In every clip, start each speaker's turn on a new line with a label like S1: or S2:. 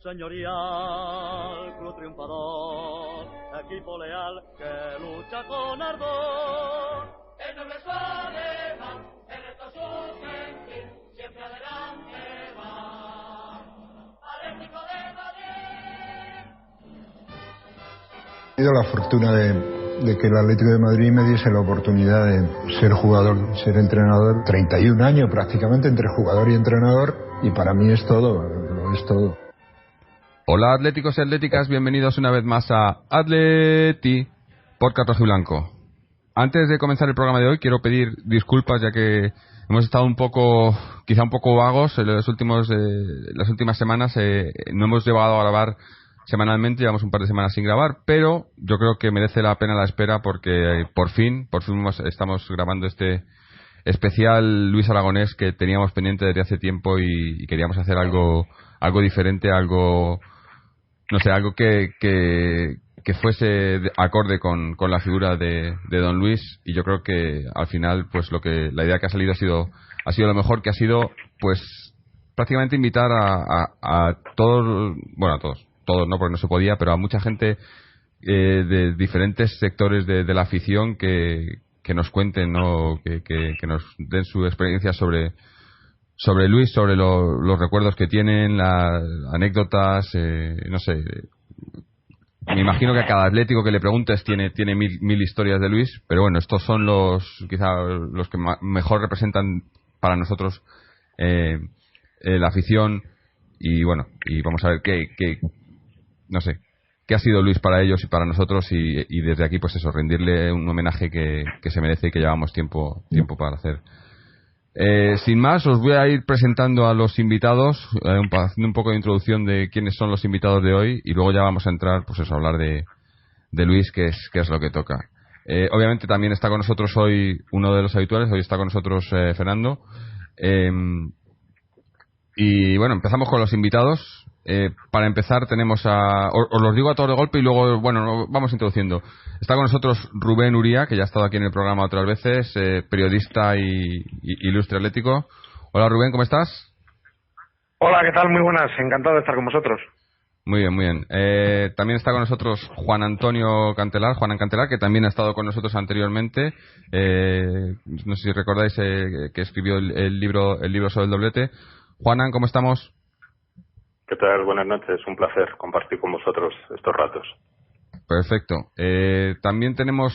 S1: señorial, club triunfador, equipo leal que lucha con ardor. El noble alemán, el reto su gentil, siempre adelante va. Atlético de Madrid.
S2: He tenido la fortuna de que el Atlético de Madrid me diese la oportunidad de ser jugador, ser entrenador. 31 años prácticamente entre jugador y entrenador, y para mí es todo, lo es todo.
S3: Hola atléticos y atléticas, bienvenidos una vez más a Atleti Podcast Rojiblanco. Antes de comenzar el programa de hoy quiero pedir disculpas, ya que hemos estado quizá un poco vagos en las últimas semanas. No hemos llegado a grabar semanalmente, llevamos un par de semanas sin grabar, pero yo creo que merece la pena la espera porque por fin estamos grabando este especial Luis Aragonés que teníamos pendiente desde hace tiempo y queríamos hacer algo diferente, algo que fuese acorde con la figura de Don Luis, y yo creo que al final pues la idea que ha salido ha sido lo mejor, que ha sido pues prácticamente invitar a todos, bueno, a todos no, porque no se podía, pero a mucha gente de diferentes sectores de la afición que nos cuenten, ¿no? que nos den su experiencia sobre Luis, sobre los recuerdos que tienen, las anécdotas, no sé. Me imagino que a cada atlético que le preguntes tiene mil historias de Luis, pero bueno, estos son quizá los que mejor representan para nosotros la afición, y bueno, y vamos a ver qué ha sido Luis para ellos y para nosotros, y desde aquí pues eso, rendirle un homenaje que se merece y que llevamos tiempo para hacer. Sin más, os voy a ir presentando a los invitados, haciendo un poco de introducción de quiénes son los invitados de hoy, y luego ya vamos a entrar pues eso, a hablar de Luis, que es lo que toca. Obviamente también está con nosotros hoy uno de los habituales, hoy está con nosotros Fernando, y bueno, empezamos con los invitados. Para empezar tenemos os los digo a todo de golpe y luego, bueno, vamos introduciendo. Está con nosotros Rubén Uría, que ya ha estado aquí en el programa otras veces, periodista y ilustre atlético. Hola Rubén, ¿cómo estás?
S4: Hola, ¿qué tal? Muy buenas, encantado de estar con vosotros.
S3: Muy bien, muy bien. También está con nosotros Juan Antonio Cantelar, que también ha estado con nosotros anteriormente. No sé si recordáis que escribió el libro sobre el doblete. Juanan, ¿cómo estamos?
S5: ¿Qué tal? Buenas noches, un placer compartir con vosotros estos ratos.
S3: Perfecto. También tenemos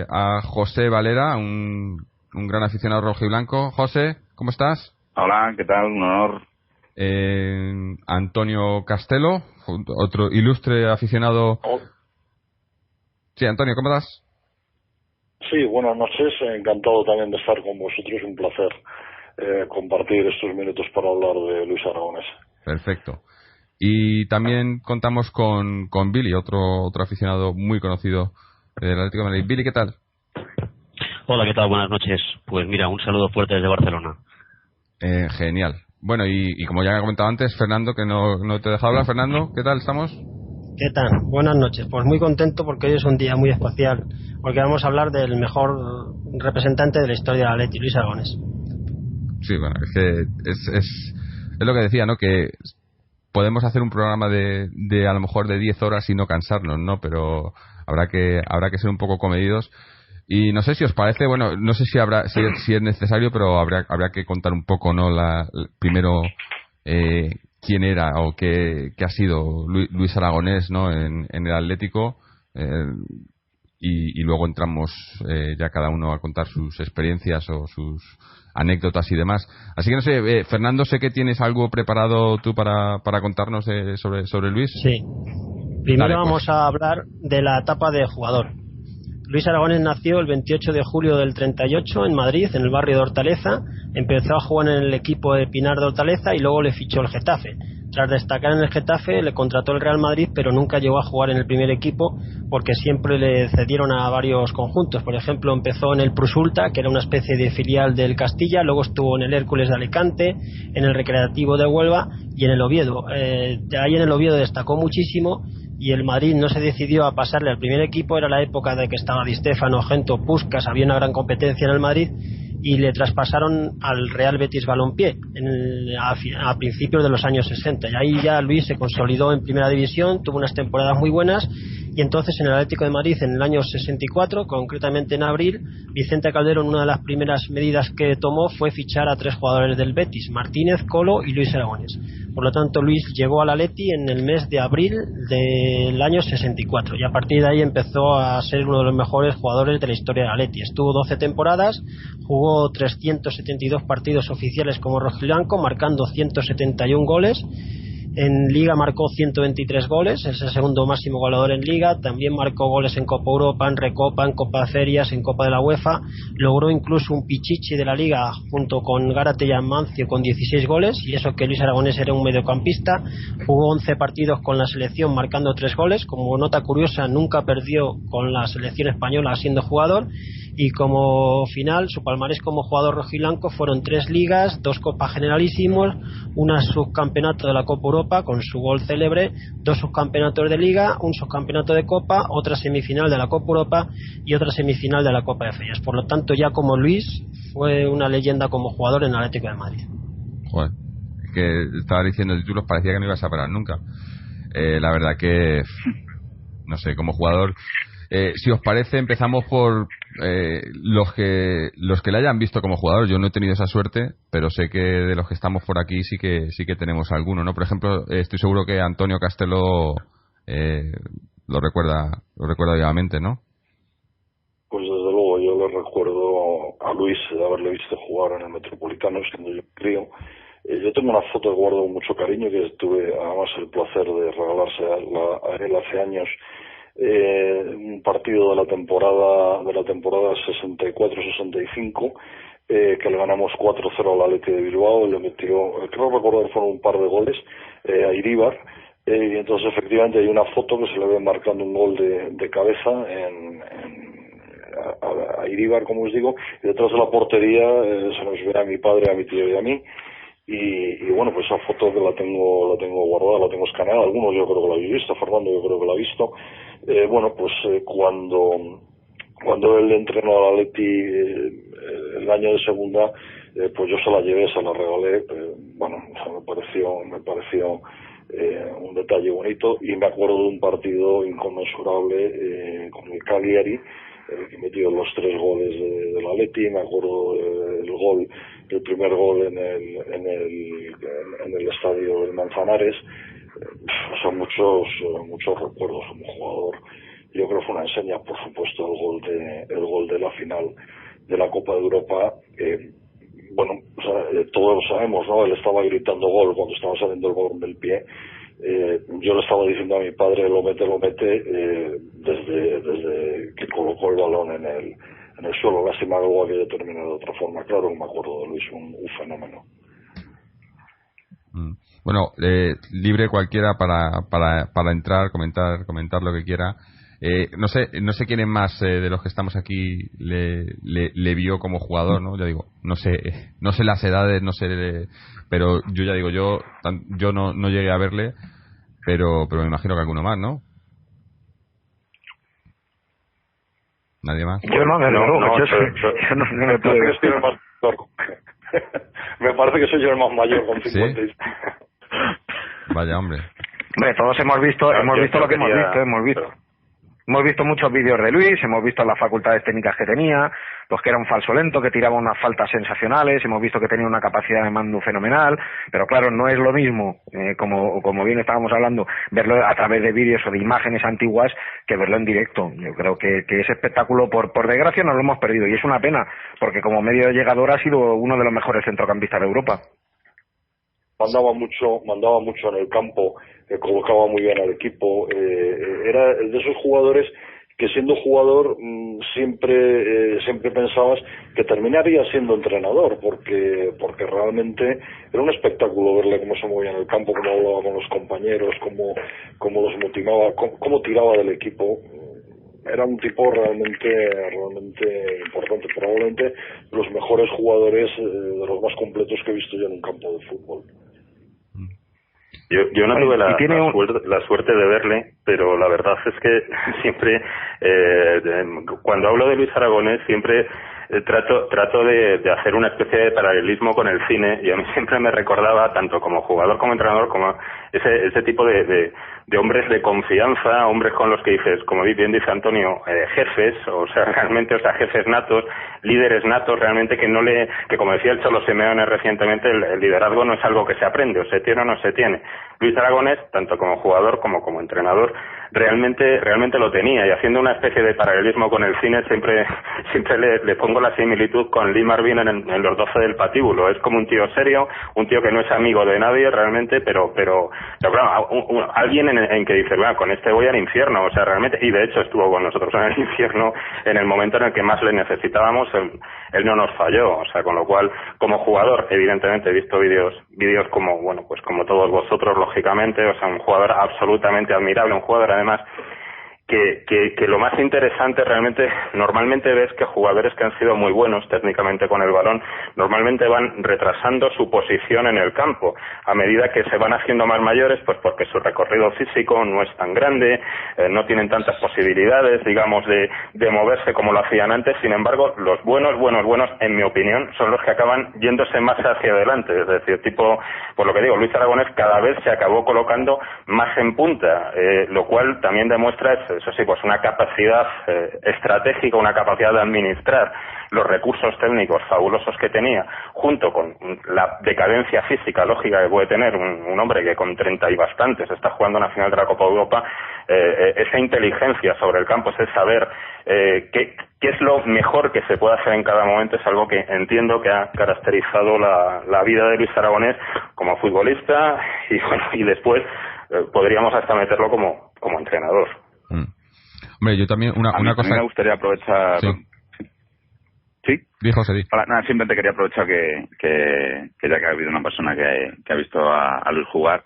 S3: a José Valera, un gran aficionado rojiblanco. José, ¿cómo estás?
S6: Hola, ¿qué tal? Un honor.
S3: Antonio Castelo, otro ilustre aficionado.
S7: Oh.
S3: Sí, Antonio, ¿cómo estás?
S7: Sí, buenas noches, encantado también de estar con vosotros, un placer compartir estos minutos para hablar de Luis Aragonés.
S3: Perfecto. Y también contamos con Billy, otro aficionado muy conocido del Atlético de Madrid. Billy, ¿qué tal?
S8: Hola, ¿qué tal? Buenas noches. Pues mira, un saludo fuerte desde Barcelona.
S3: Genial. Bueno, y como ya he comentado antes, Fernando, que no te he dejado hablar. Fernando, ¿qué tal estamos?
S9: ¿Qué tal? Buenas noches. Pues muy contento porque hoy es un día muy especial, porque vamos a hablar del mejor representante de la historia del Atleti, Luis Aragonés. Sí, bueno, es que es lo que decía, ¿no? Que podemos hacer un programa de a lo mejor de 10 horas y no cansarnos, ¿no? Pero habrá que ser un poco comedidos. Y no sé si os parece, bueno, no sé si es necesario, pero habrá que contar un poco, ¿no? Primero quién era o qué ha sido Luis Aragonés, ¿no? En el Atlético, y luego entramos ya cada uno a contar sus experiencias o sus anécdotas y demás. Así que no sé, Fernando, sé que tienes algo preparado tú para contarnos sobre Luis. Sí. Primero
S3: Dale,
S9: vamos a hablar de la etapa de jugador. Luis Aragonés nació el 28 de julio del 38 en Madrid, en el barrio de Hortaleza. Empezó a jugar en el equipo de Pinar de Hortaleza y luego le fichó el Getafe. Tras destacar en el Getafe, le contrató el Real Madrid, pero nunca llegó a jugar en el primer equipo porque siempre le cedieron a varios conjuntos. Por ejemplo, empezó en el Prusulta, que era una especie de filial del Castilla, luego estuvo en el Hércules de Alicante, en el Recreativo de Huelva y en el Oviedo. Ahí en el Oviedo destacó muchísimo y el Madrid no se decidió a pasarle al primer equipo. Era la época de que estaba Di Stéfano, Gento, Puskás, había una gran competencia en el Madrid y le traspasaron al Real Betis Balompié a principios de los años 60, y ahí ya Luis se consolidó en primera división, tuvo unas temporadas muy buenas, y entonces en el Atlético de Madrid en el año 64, concretamente en abril, Vicente Calderón, una de las primeras medidas que tomó fue fichar a 3 jugadores del Betis: Martínez, Colo y Luis Aragonés. Por lo tanto, Luis llegó al Atleti en el mes de abril del año 64, y a partir de ahí empezó a ser uno de los mejores jugadores de la historia del Atleti. Estuvo 12 temporadas, jugó 372 partidos oficiales como rojiblanco, marcando 171 goles. En Liga marcó 123 goles, es el segundo máximo goleador en Liga. También marcó goles en Copa Europa, en Recopa, en Copa de Ferias, en Copa de la UEFA. Logró incluso un Pichichi de la Liga junto con Gárate y Amancio con 16 goles, y eso que Luis Aragonés era un mediocampista. Jugó 11 partidos con la selección marcando 3 goles. Como nota curiosa, nunca perdió con la selección española siendo jugador. Y como final, su palmarés como jugador rojiblanco fueron 3 ligas, 2 Copas Generalísimos, una subcampeonato de la Copa Europa con su gol célebre, 2 subcampeonatos de Liga, un subcampeonato de Copa, otra semifinal de la Copa Europa y otra semifinal de la Copa de Ferias. Por lo tanto, ya como Luis, fue una leyenda como jugador en el Atlético de Madrid.
S3: Joder, es que estaba diciendo títulos, parecía que no ibas a parar nunca. La verdad que, no sé, como jugador... si os parece, empezamos por los que le hayan visto como jugador. Yo no he tenido esa suerte, pero sé que de los que estamos por aquí sí que tenemos alguno, ¿no? Por ejemplo, estoy seguro que Antonio Castelo lo recuerda vivamente, ¿no?
S7: Pues desde luego, yo le recuerdo a Luis de haberle visto jugar en el Metropolitano siendo yo crío. Yo tengo una foto que guardo con mucho cariño, que tuve además el placer de regalarse a él hace años. Un partido de la temporada 64-65 que le ganamos 4-0 al Athletic de Bilbao. Le metió, creo recordar, fueron un par de goles a Iríbar, y entonces efectivamente hay una foto que se le ve marcando un gol de cabeza a Iríbar, como os digo, y detrás de la portería se nos ve a mi padre, a mi tío y a mí. Y bueno, pues esa foto que la tengo guardada, la tengo escaneada. Algunos yo creo que la habéis visto, Fernando yo creo que la ha visto. Bueno, pues cuando él entrenó al Atleti el año de segunda, pues yo se la llevé, se la regalé. Bueno, me pareció un detalle bonito, y me acuerdo de un partido inconmensurable con el Cagliari, que metió los 3 goles del Atleti. Me acuerdo el primer gol en el estadio del Manzanares. Son muchos recuerdos como jugador. Yo creo que fue una enseña, por supuesto, el gol de la final de la Copa de Europa. Bueno, o sea, todos lo sabemos, ¿no? Él estaba gritando gol cuando estaba saliendo el balón del pie. Yo le estaba diciendo a mi padre, lo mete, desde que colocó el balón en el suelo. Lástima que luego aquello terminó de otra forma. Claro que me acuerdo de Luis, un fenómeno.
S3: Bueno, libre cualquiera para entrar, comentar lo que quiera. No sé quién es más de los que estamos aquí le vio como jugador, ¿no? Ya digo, no sé las edades, pero yo ya digo, yo no llegué a verle, pero me imagino que alguno más, ¿no? ¿Nadie más?
S4: Yo no me parece que soy el más mayor. Me parece que soy yo el más mayor con 50. ¿Sí?
S3: Vaya, hombre.
S10: Hombre, todos hemos visto lo que hemos visto muchos vídeos de Luis, hemos visto las facultades técnicas que tenía, pues que era un falso lento, que tiraba unas faltas sensacionales, hemos visto que tenía una capacidad de mando fenomenal, pero claro, no es lo mismo, como bien estábamos hablando, verlo a través de vídeos o de imágenes antiguas que verlo en directo. Yo creo que ese espectáculo, por desgracia, nos lo hemos perdido, y es una pena, porque como medio llegador ha sido uno de los mejores centrocampistas de Europa.
S7: Mandaba mucho en el campo, colocaba muy bien al equipo, era de esos jugadores que siendo jugador siempre pensabas que terminaría siendo entrenador, porque realmente era un espectáculo verle cómo se movía en el campo, cómo hablaba con los compañeros, cómo los motivaba, cómo tiraba del equipo. Era un tipo realmente importante, probablemente los mejores jugadores, de los más completos que he visto yo en un campo de fútbol.
S5: Yo no tuve la suerte de verle, pero la verdad es que siempre, cuando hablo de Luis Aragonés, siempre trato de hacer una especie de paralelismo con el cine, y a mí siempre me recordaba, tanto como jugador como entrenador, como ese tipo de hombres de confianza, hombres con los que dices, como bien dice Antonio, jefes, o sea, realmente, o sea, jefes natos, líderes natos, realmente que como decía el Cholo Simeone recientemente, el liderazgo no es algo que se aprende, o se tiene o no se tiene. Luis Aragonés, tanto como jugador como entrenador, realmente lo tenía, y haciendo una especie de paralelismo con el cine, siempre le pongo la similitud con Lee Marvin en Los 12 del Patíbulo. Es como un tío serio, un tío que no es amigo de nadie realmente, pero claro, alguien en que dice, bueno, con este voy al infierno, o sea, realmente, y de hecho estuvo con nosotros en el infierno en el momento en el que más le necesitábamos. Él no nos falló, o sea, con lo cual, como jugador, evidentemente he visto vídeos como, bueno, pues como todos vosotros, lógicamente, o sea, un jugador absolutamente admirable, un jugador además que lo más interesante realmente, normalmente ves que jugadores que han sido muy buenos técnicamente con el balón, normalmente van retrasando su posición en el campo a medida que se van haciendo más mayores, pues porque su recorrido físico no es tan grande, no tienen tantas posibilidades, digamos, de moverse como lo hacían antes. Sin embargo, los buenos, en mi opinión, son los que acaban yéndose más hacia adelante, es decir, tipo, por lo que digo, Luis Aragonés cada vez se acabó colocando más en punta, lo cual también demuestra, eso sí, pues una capacidad estratégica, una capacidad de administrar los recursos técnicos fabulosos que tenía, junto con la decadencia física lógica que puede tener un hombre que con 30 y bastantes está jugando una final de la Copa de Europa. Esa inteligencia sobre el campo, ese saber qué es lo mejor que se puede hacer en cada momento, es algo que entiendo que ha caracterizado la vida de Luis Aragonés como futbolista, y después podríamos hasta meterlo como entrenador.
S3: Hombre, yo también una cosa.
S6: A mí me gustaría aprovechar. ¿Sí?
S3: Dijo, sí.
S6: Nada, simplemente quería aprovechar que ya que ha habido una persona que ha visto a Luis jugar,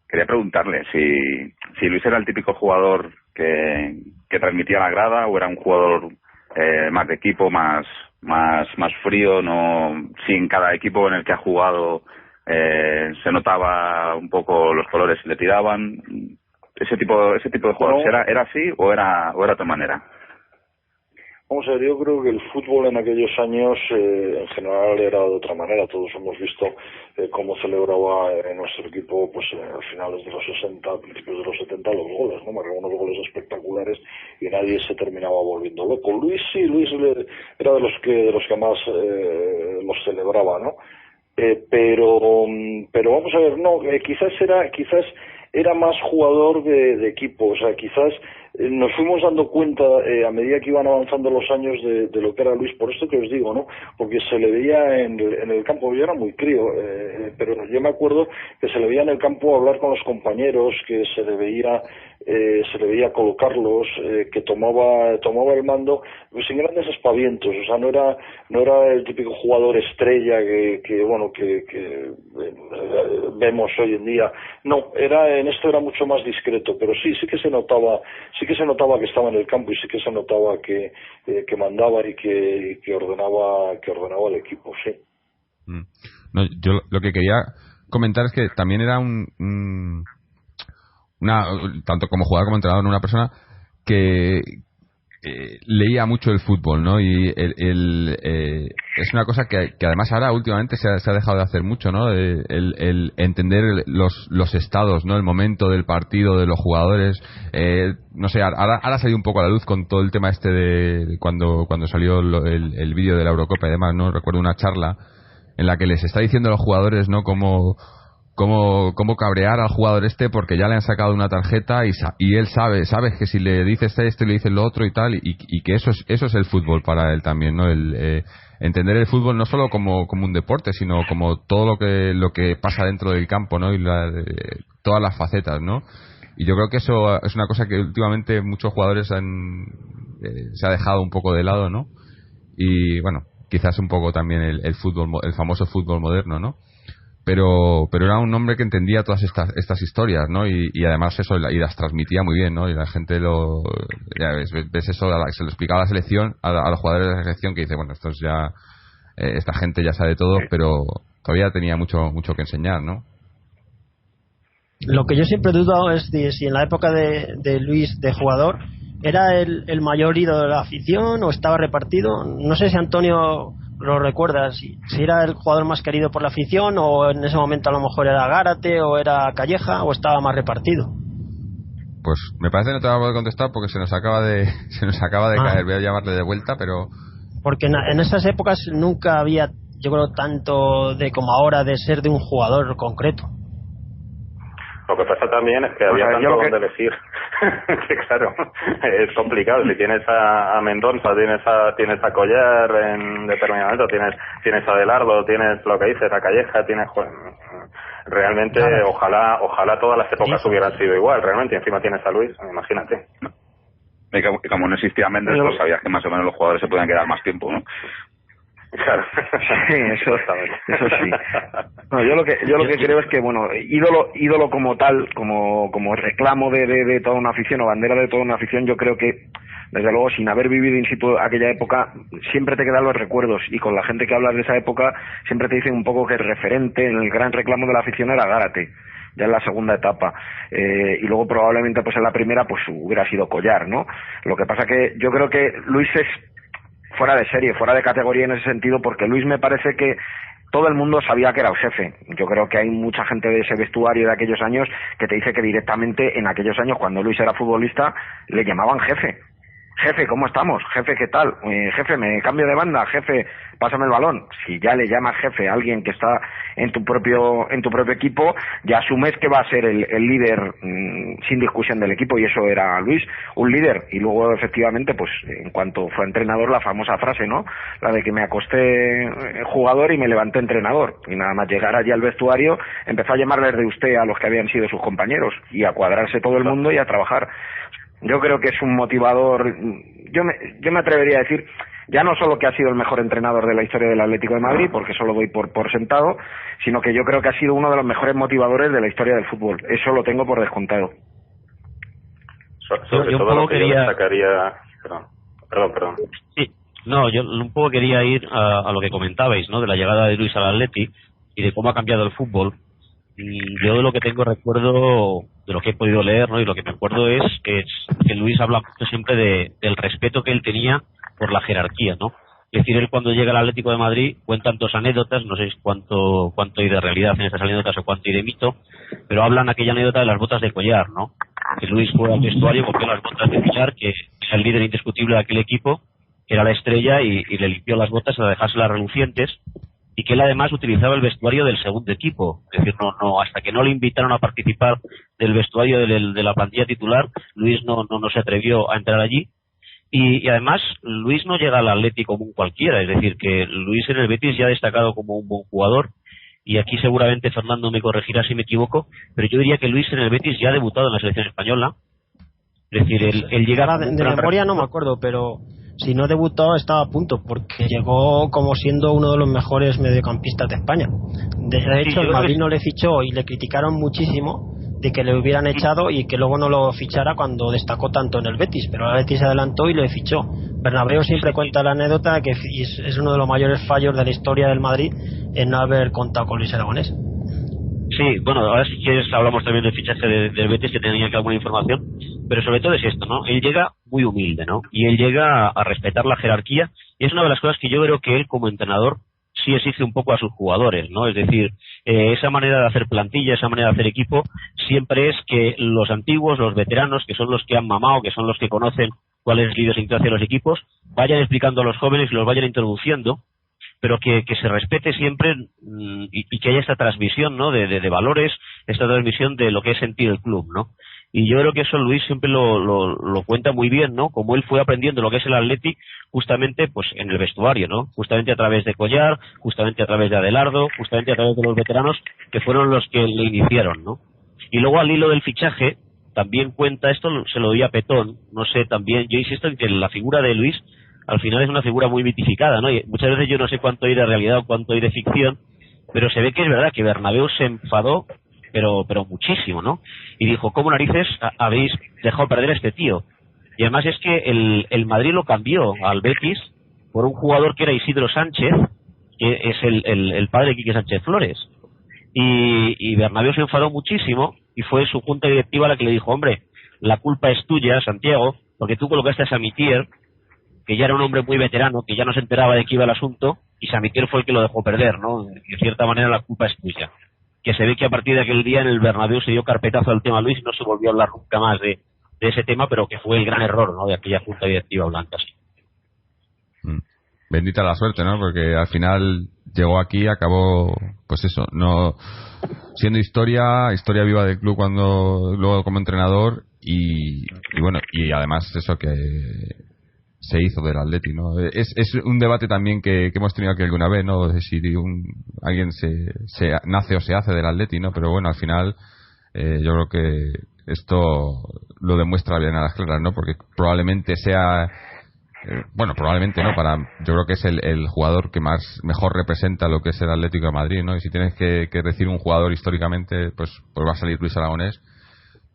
S6: quería preguntarle si Luis era el típico jugador que transmitía la grada, o era un jugador más de equipo, más frío, si en cada equipo en el que ha jugado se notaba un poco los colores y le tiraban. Ese tipo de jugadores, ¿era así o era de otra manera?
S7: Vamos a ver, yo creo que el fútbol en aquellos años en general era de otra manera. Todos hemos visto cómo celebraba nuestro equipo, pues a finales de los 60, principios de los 70, los goles, ¿no? Marcaba unos goles espectaculares y nadie se terminaba volviendo loco. Luis era de los que más los celebraba, ¿no? Pero vamos a ver, no, quizás era más jugador de equipo, o sea, quizás nos fuimos dando cuenta a medida que iban avanzando los años de lo que era Luis, por esto que os digo, ¿no? Porque se le veía en el campo, yo era muy crío, pero yo me acuerdo que se le veía en el campo hablar con los compañeros, que se le veía colocarlos, que tomaba el mando, pues sin grandes aspavientos, o sea, no era el típico jugador estrella que vemos hoy en día. No, en esto era mucho más discreto, pero sí que se notaba que estaba en el campo, y sí que se notaba que mandaba y que ordenaba el equipo, sí.
S3: No, yo lo que quería comentar es que también era tanto como jugador como entrenador, una persona que leía mucho el fútbol, ¿no? Y es una cosa que además ahora últimamente se ha dejado de hacer mucho, ¿no? El entender los estados, ¿no? El momento del partido, de los jugadores. No sé, ahora ha salido un poco a la luz con todo el tema este de cuando salió el vídeo de la Eurocopa y demás, ¿no? Recuerdo una charla en la que les está diciendo a los jugadores, ¿no? Cómo cabrear al jugador porque ya le han sacado una tarjeta y él sabe que si le dices esto y le dices lo otro y tal, y que eso es el fútbol para él también, ¿no? Entender el fútbol no solo como un deporte, sino como todo lo que pasa dentro del campo, ¿no? Y todas las facetas, ¿no? Y yo creo que eso es una cosa que últimamente muchos jugadores se ha dejado un poco de lado, ¿no? Y bueno, quizás un poco también el fútbol, el famoso fútbol moderno, ¿no? Pero era un hombre que entendía todas estas historias, ¿no? Y además eso, y las transmitía muy bien, ¿no? Y la gente ya ves eso, se lo explicaba a la selección, a los jugadores de la selección, que dice, bueno, esta gente ya sabe todo, pero todavía tenía mucho que enseñar, ¿no?
S9: Lo que yo siempre he dudado es si en la época de Luis de jugador ¿era el mayor ídolo de la afición o estaba repartido? No sé si Antonio lo recuerdas, si era el jugador más querido por la afición, o en ese momento a lo mejor era Gárate o era Calleja, o estaba más repartido.
S3: Pues me parece que no te va a poder contestar porque se nos acaba de caer. Voy a llamarle de vuelta, pero
S9: porque en esas épocas nunca había, yo creo, tanto de como ahora de ser de un jugador concreto.
S5: Lo que pasa también es que había tanto donde elegir que claro, es complicado. Si tienes a Mendonça, tienes a Collar en determinado momento, tienes a Adelardo, tienes lo que dices, a Calleja, realmente claro. ojalá todas las épocas hubieran sido igual, realmente, y encima tienes a Luis, imagínate.
S6: Y como no existía Méndez, pues sabías que más o menos los jugadores se podían quedar más tiempo, ¿no?
S5: Claro.
S10: Sí, eso sí. No, yo lo que creo es que, bueno, ídolo como tal, como reclamo de toda una afición o bandera de toda una afición, yo creo que, desde luego, sin haber vivido in situ aquella época, siempre te quedan los recuerdos, y con la gente que hablas de esa época siempre te dicen un poco que el referente en el gran reclamo de la afición era Gárate, ya en la segunda etapa, y luego probablemente pues en la primera pues hubiera sido Collar, ¿no? Lo que pasa que yo creo que Luis es fuera de serie, fuera de categoría en ese sentido, porque Luis me parece que todo el mundo sabía que era el jefe. Yo creo que hay mucha gente de ese vestuario de aquellos años que te dice que directamente en aquellos años, cuando Luis era futbolista, le llamaban jefe. Jefe, ¿cómo estamos? Jefe, ¿qué tal? Jefe, me cambio de banda. Jefe, pásame el balón. Si ya le llamas jefe a alguien que está en tu propio equipo, ya asumes que va a ser el líder sin discusión del equipo, y eso era Luis, un líder. Y luego, efectivamente, pues en cuanto fue entrenador, la famosa frase, ¿no? La de que me acosté jugador y me levanté entrenador. Y nada más llegar allí al vestuario, empezó a llamarles de usted a los que habían sido sus compañeros, y a cuadrarse todo el mundo y a trabajar. Yo creo que es un motivador. Yo me atrevería a decir, ya no solo que ha sido el mejor entrenador de la historia del Atlético de Madrid, porque eso lo doy por sentado, sino que yo creo que ha sido uno de los mejores motivadores de la historia del fútbol. Eso lo tengo por descontado.
S5: Sobre todo lo que yo destacaría... Perdón.
S8: Sí, no, yo un poco quería ir a lo que comentabais, ¿no? De la llegada de Luis al Atleti y de cómo ha cambiado el fútbol. Y yo de lo que tengo recuerdo, de lo que he podido leer, ¿no? Y lo que me acuerdo es que Luis habla siempre del respeto que él tenía por la jerarquía, ¿no? Es decir, él cuando llega al Atlético de Madrid cuentan dos anécdotas, no sé cuánto hay de realidad en esas anécdotas o cuánto hay de mito, pero hablan aquella anécdota de las botas de Collar, ¿no? Que Luis fue al vestuario, cogió las botas de Collar, que es el líder indiscutible de aquel equipo, que era la estrella, y le limpió las botas a dejárselas relucientes, y que él además utilizaba el vestuario del segundo equipo. Es decir, no hasta que no le invitaron a participar del vestuario de la plantilla titular, Luis no se atrevió a entrar allí. Y además Luis no llega al Atlético como un cualquiera, es decir, que Luis en el Betis ya ha destacado como un buen jugador, y aquí seguramente Fernando me corregirá si me equivoco, pero yo diría que Luis en el Betis ya ha debutado en la selección española. Es decir, él llega...
S9: De memoria no me acuerdo, pero si no debutó estaba a punto, porque llegó como siendo uno de los mejores mediocampistas de España. De hecho, el Madrid no le fichó y le criticaron muchísimo de que le hubieran echado y que luego no lo fichara cuando destacó tanto en el Betis, pero el Betis se adelantó y le fichó. Bernabéu siempre cuenta la anécdota que es uno de los mayores fallos de la historia del Madrid en no haber contado con Luis Aragonés.
S8: Sí, bueno, ahora si quieres hablamos también del fichaje del Betis, que tenía que alguna información, pero sobre todo es esto, ¿no? Él llega muy humilde, ¿no? Y él llega a respetar la jerarquía, y es una de las cosas que yo creo que él como entrenador sí exige un poco a sus jugadores, ¿no? Es decir, esa manera de hacer plantilla, esa manera de hacer equipo, siempre es que los antiguos, los veteranos, que son los que han mamado, que son los que conocen cuál es la idiosincrasia de los equipos, vayan explicando a los jóvenes y los vayan introduciendo, pero que se respete siempre y que haya esta transmisión, ¿no? De valores, esta transmisión de lo que es sentir el club, ¿no? Y yo creo que eso Luis siempre lo cuenta muy bien, ¿no? Como él fue aprendiendo lo que es el Athletic justamente pues en el vestuario, ¿no? Justamente a través de Collar, justamente a través de Adelardo, justamente a través de los veteranos que fueron los que le iniciaron, ¿no? Y luego al hilo del fichaje también cuenta, esto se lo oía Petón, no sé, también yo insisto en que la figura de Luis al final es una figura muy mitificada, ¿no? Y muchas veces yo no sé cuánto hay de realidad o cuánto hay de ficción, pero se ve que es verdad que Bernabéu se enfadó pero muchísimo, ¿no? Y dijo, ¿cómo narices habéis dejado perder a este tío? Y además es que el Madrid lo cambió al Betis por un jugador que era Isidro Sánchez, que es el padre de Quique Sánchez Flores. Y Bernabéu se enfadó muchísimo y fue su junta directiva la que le dijo, hombre, la culpa es tuya, Santiago, porque tú colocaste a Samitier, que ya era un hombre muy veterano, que ya no se enteraba de qué iba el asunto, y Samitier fue el que lo dejó perder, ¿no? De cierta manera la culpa es tuya. Que se ve que a partir de aquel día en el Bernabéu se dio carpetazo al tema Luis y no se volvió a hablar nunca más de ese tema, pero que fue el gran error, ¿no?, de aquella junta directiva blanca, sí.
S3: Bendita la suerte, ¿no? Porque al final llegó aquí, acabó, pues eso, no siendo historia viva del club cuando luego como entrenador y bueno, y además eso que se hizo del Atleti, ¿no? Es un debate también que hemos tenido aquí alguna vez, ¿no? De si alguien se nace o se hace del Atleti, ¿no? Pero bueno, al final yo creo que esto lo demuestra bien a las claras, ¿no? Porque probablemente sea probablemente no, yo creo que es el jugador que mejor representa lo que es el Atlético de Madrid, ¿no? Y si tienes que decir un jugador históricamente, pues va a salir Luis Aragonés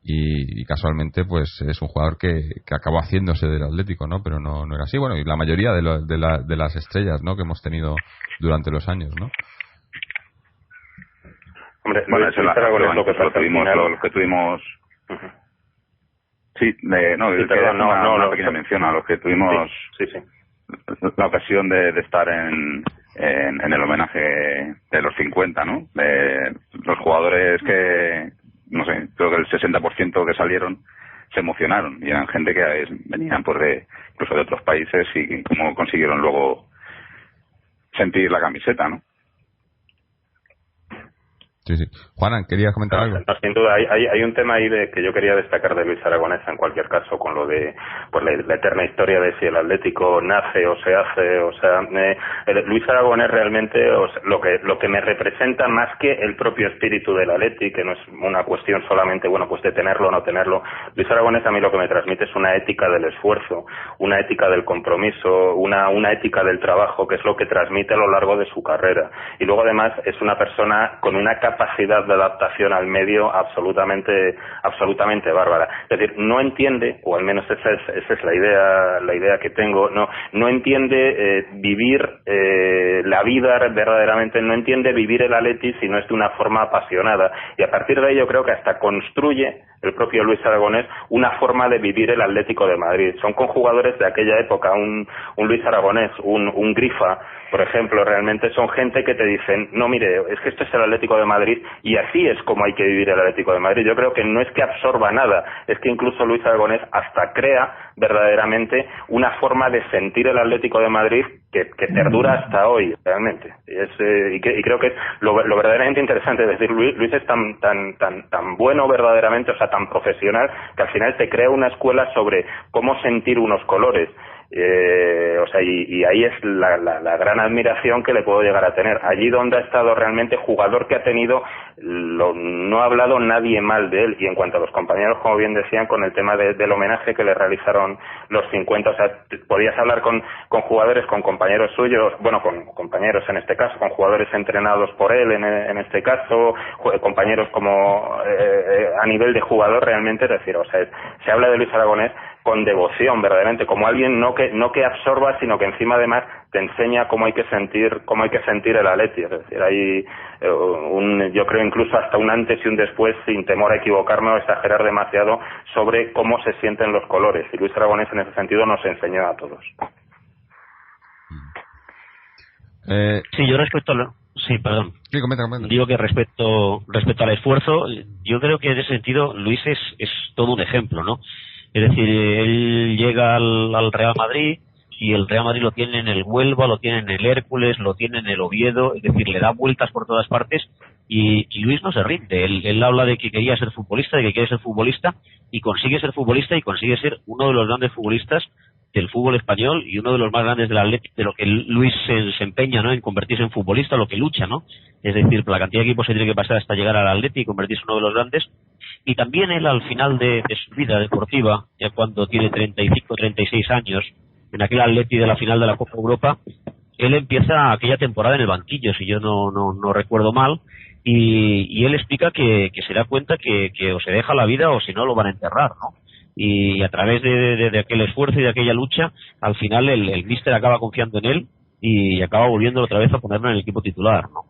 S3: y casualmente pues es un jugador que acabó haciéndose del Atlético, ¿no? Pero no era así, bueno, y la mayoría de las estrellas, ¿no?, que hemos tenido durante los años, ¿no?
S6: Hombre, bueno, eso es lo que tuvimos. Uh-huh. Sí, una pequeña mención a los que tuvimos la ocasión de estar en el homenaje de los 50, ¿no? De los jugadores que, no sé, creo que el 60% que salieron se emocionaron y eran gente que venían incluso de otros países y cómo consiguieron luego sentir la camiseta, ¿no?
S3: Sí. Juanan, ¿querías comentar algo?
S5: No, sin duda, hay un tema ahí que yo quería destacar de Luis Aragonés en cualquier caso, con lo de pues la eterna historia de si el Atlético nace o se hace, o sea, Luis Aragonés realmente lo que me representa más que el propio espíritu del Atleti, que no es una cuestión solamente, bueno, pues de tenerlo o no tenerlo. Luis Aragonés a mí lo que me transmite es una ética del esfuerzo, una ética del compromiso, una ética del trabajo, que es lo que transmite a lo largo de su carrera. Y luego además es una persona con una capacidad de adaptación al medio absolutamente bárbara. Es decir, no entiende, o al menos esa es la idea que tengo, no entiende vivir la vida verdaderamente, no entiende vivir el Atleti si no es de una forma apasionada, y a partir de ello creo que hasta construye el propio Luis Aragonés una forma de vivir el Atlético de Madrid. Son conjugadores de aquella época, un Luis Aragonés, un Grifa, por ejemplo, realmente son gente que te dicen, no, mire, es que esto es el Atlético de Madrid y así es como hay que vivir el Atlético de Madrid. Yo creo que no es que absorba nada, es que incluso Luis Aragonés hasta crea verdaderamente una forma de sentir el Atlético de Madrid que perdura hasta hoy, realmente. Y creo que es lo verdaderamente interesante, es decir, Luis es tan bueno verdaderamente, o sea, tan profesional, que al final te crea una escuela sobre cómo sentir unos colores. O sea, y ahí es la gran admiración que le puedo llegar a tener. Allí donde ha estado realmente, jugador que ha tenido, no ha hablado nadie mal de él. Y en cuanto a los compañeros, como bien decían, con el tema del homenaje que le realizaron los 50, o sea, podías hablar con jugadores, con compañeros suyos, bueno, con compañeros en este caso, con jugadores entrenados por él en este caso, compañeros como a nivel de jugador realmente, es decir, o sea, se habla de Luis Aragonés con devoción, verdaderamente, como alguien no que absorba, sino que encima además te enseña cómo hay que sentir el Atleti. Es decir, hay yo creo incluso hasta un antes y un después, sin temor a equivocarme o exagerar demasiado, sobre cómo se sienten los colores. Y Luis Aragonés en ese sentido nos enseñó a todos.
S8: Sí, yo respecto a Sí, perdón.
S3: Sí, comenta.
S8: Digo que respecto al esfuerzo, yo creo que en ese sentido Luis es todo un ejemplo, ¿no? Es decir, él llega al Real Madrid y el Real Madrid lo tiene en el Huelva, lo tiene en el Hércules, lo tiene en el Oviedo, es decir, le da vueltas por todas partes y Luis no se rinde. Él habla de que quería ser futbolista, y consigue ser futbolista y consigue ser uno de los grandes futbolistas del fútbol español y uno de los más grandes del Atlético, de lo que Luis se empeña, ¿no?, en convertirse en futbolista, lo que lucha, ¿no? Es decir, la cantidad de equipos se tiene que pasar hasta llegar al Atlético y convertirse en uno de los grandes. Y también él, al final de su vida deportiva, ya cuando tiene 35, 36 años, en aquel Atleti de la final de la Copa Europa, él empieza aquella temporada en el banquillo, si yo no recuerdo mal, y él explica que se da cuenta que o se deja la vida o si no lo van a enterrar, ¿no? Y a través de aquel esfuerzo y de aquella lucha, al final el míster acaba confiando en él y acaba volviéndolo otra vez a ponerlo en el equipo titular, ¿no?,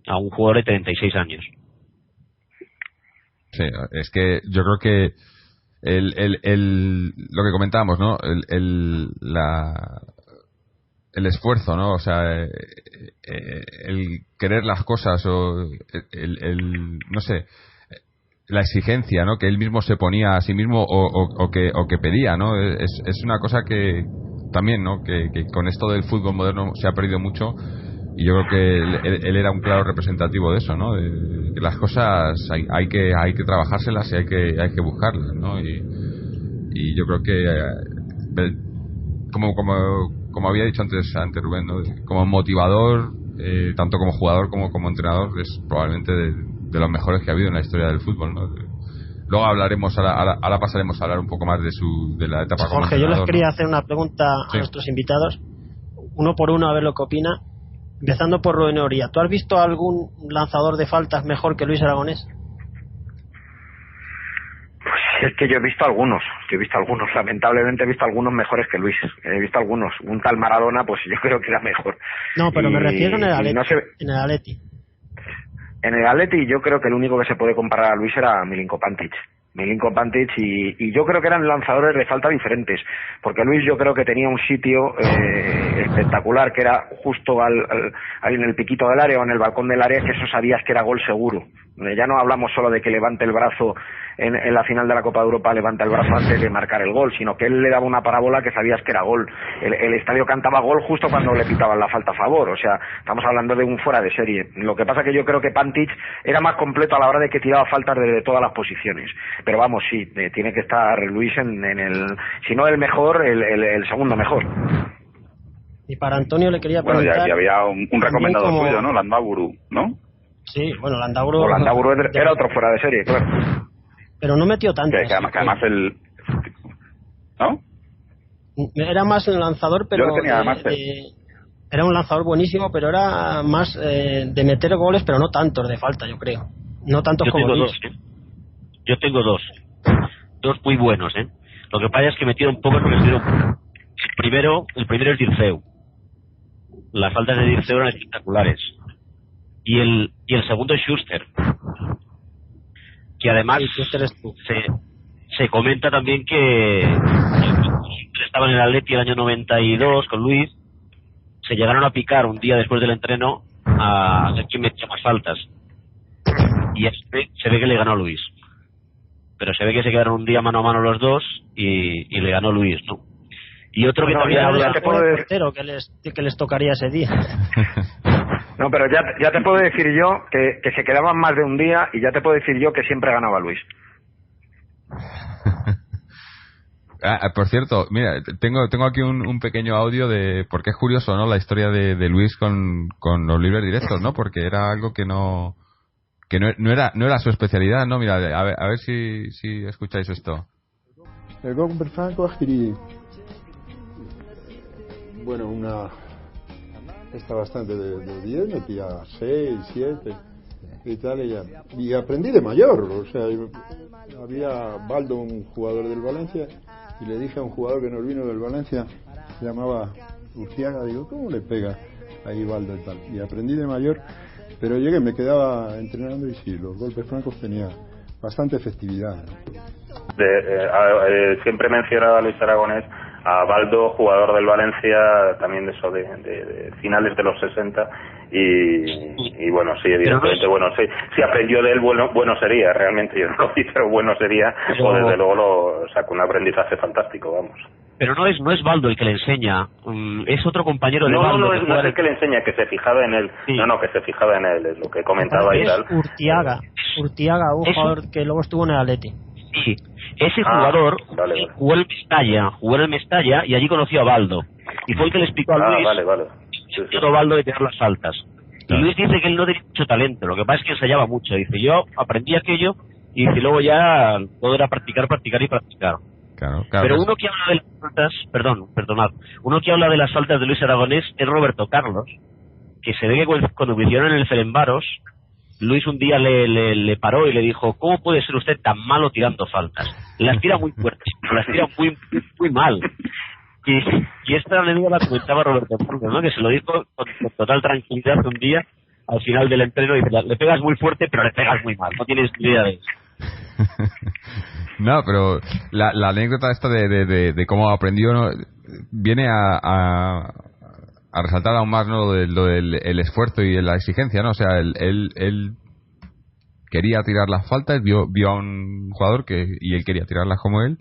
S8: a un jugador de 36 años.
S3: Sí, es que yo creo que lo que comentábamos, ¿no? El esfuerzo, ¿no? O sea, el querer las cosas o no sé, la exigencia, ¿no? Que él mismo se ponía a sí mismo o que pedía, ¿no? Es una cosa que también, ¿no? Que con esto del fútbol moderno se ha perdido mucho, y yo creo que él era un claro representativo de eso, ¿no? De que las cosas hay que trabajárselas y hay que buscarlas, ¿no? Y yo creo que como había dicho antes Rubén, ¿no? Como motivador, tanto como jugador como entrenador, es probablemente de los mejores que ha habido en la historia del fútbol, ¿no? Luego hablaremos, ahora pasaremos a hablar un poco más de la etapa como
S9: Jorge, yo les quería hacer una pregunta a nuestros invitados, uno por uno, a ver lo que opina, empezando por Rubén Oria. ¿Tú has visto algún lanzador de faltas mejor que Luis Aragonés?
S10: Pues es que yo he visto algunos, lamentablemente he visto algunos mejores que Luis, he visto algunos, un tal Maradona pues yo creo que era mejor.
S9: No, pero me refiero en el Atleti, en el Atleti.
S10: En el Atleti yo creo que el único que se puede comparar a Luis era Milinko Pantic, y yo creo que eran lanzadores de falta diferentes, porque Luis yo creo que tenía un sitio espectacular, que era justo ahí en el piquito del área o en el balcón del área, que eso sabías que era gol seguro. Ya no hablamos solo de que levante el brazo en la final de la Copa de Europa, levanta el brazo antes de marcar el gol, sino que él le daba una parábola que sabías que era gol. El estadio cantaba gol justo cuando le pitaban la falta a favor, o sea, estamos hablando de un fuera de serie. Lo que pasa que yo creo que Pantic era más completo a la hora de que tiraba faltas desde todas las posiciones. Pero vamos, sí, tiene que estar Luis en el, si no el mejor, el segundo mejor.
S9: Y para Antonio le quería preguntar...
S6: Bueno, ya había un recomendado suyo, ¿no? Landaburu, ¿no?
S9: Sí, bueno, Landaburu
S10: era otro fuera de serie, claro.
S9: Pero no metió tanto.
S6: Que además ¿no?
S9: Era más un lanzador, pero...
S6: Yo tenía
S9: era un lanzador buenísimo, pero era más de meter goles, pero no tantos de falta, yo creo. No tantos como Luis.
S8: Yo tengo dos muy buenos, ¿eh? Lo que pasa es que me tiro un poco porque el primero es Dirceu. Las faltas de Dirceu eran espectaculares. Y el segundo es Schuster, que además se comenta también que estaba en el Atleti el año 92 con Luis, se llegaron a picar un día después del entreno a ver quién metía más faltas, y se ve que le ganó Luis, pero se ve que se quedaron un día mano a mano los dos y le ganó Luis, ¿no? Y otro que también habla
S9: de portero que les tocaría ese día.
S10: No, pero ya te puedo decir yo que se quedaban más de un día, y ya te puedo decir yo que siempre ganaba Luis.
S3: Por cierto, mira, tengo aquí un pequeño audio porque es curioso, ¿no? La historia de Luis con los libres directos, ¿no? Porque era algo que no era su especialidad, ¿no? Mira, a ver si escucháis esto.
S2: El gol per Franco adquirí, bueno, está bastante de 10, metía 6, 7 y tal, y aprendí de mayor. O sea, había Baldo, un jugador del Valencia, y le dije a un jugador que nos vino del Valencia, se llamaba Urciaga, digo, ¿cómo le pega ahí Baldo y tal? Y aprendí de mayor, pero llegué, me quedaba entrenando, y sí, los golpes francos tenían bastante efectividad.
S5: Siempre mencionaba a Luis Aragonés, a Baldo, jugador del Valencia, también de eso de finales de los 60, y bueno, sí, evidentemente, bueno, sí, si aprendió de él, bueno sería, realmente, yo no pero bueno sería, o desde luego sacó un aprendizaje fantástico, vamos.
S8: Pero no es Baldo el que le enseña, es otro compañero de Baldo.
S5: No es el que le enseña, que se fijaba en él. Sí. No, que se fijaba en él, es lo que comentaba y tal.
S9: Urtiaga, un jugador que luego estuvo en el Atleti.
S8: Sí, ese jugador jugó en el Mestalla, y allí conoció a Baldo. Y fue el que le explicó a Luis a Baldo de tirar las faltas. Y Luis dice que él no tenía mucho talento, lo que pasa es que ensayaba mucho. Dice, yo aprendí aquello, y dice, luego ya todo era practicar.
S3: Claro,
S8: pero uno que habla de las faltas, perdonad, uno que habla de las faltas de Luis Aragonés es Roberto Carlos, que se ve que cuando vivieron en el Ferencváros, Luis un día le paró y le dijo, ¿cómo puede ser usted tan malo tirando faltas? Las tira muy fuertes, las tira muy, muy mal. Y esta anécdota la comentaba Roberto Carlos, ¿no? Que se lo dijo con total tranquilidad un día al final del entreno, y dice, le pegas muy fuerte, pero le pegas muy mal, no tienes ni idea de eso.
S3: No, pero la anécdota esta de cómo aprendió, ¿no? Viene a resaltar aún más, ¿no? lo del el esfuerzo y la exigencia, ¿no? O sea, él quería tirar las faltas, vio a un jugador y él quería tirarlas como él,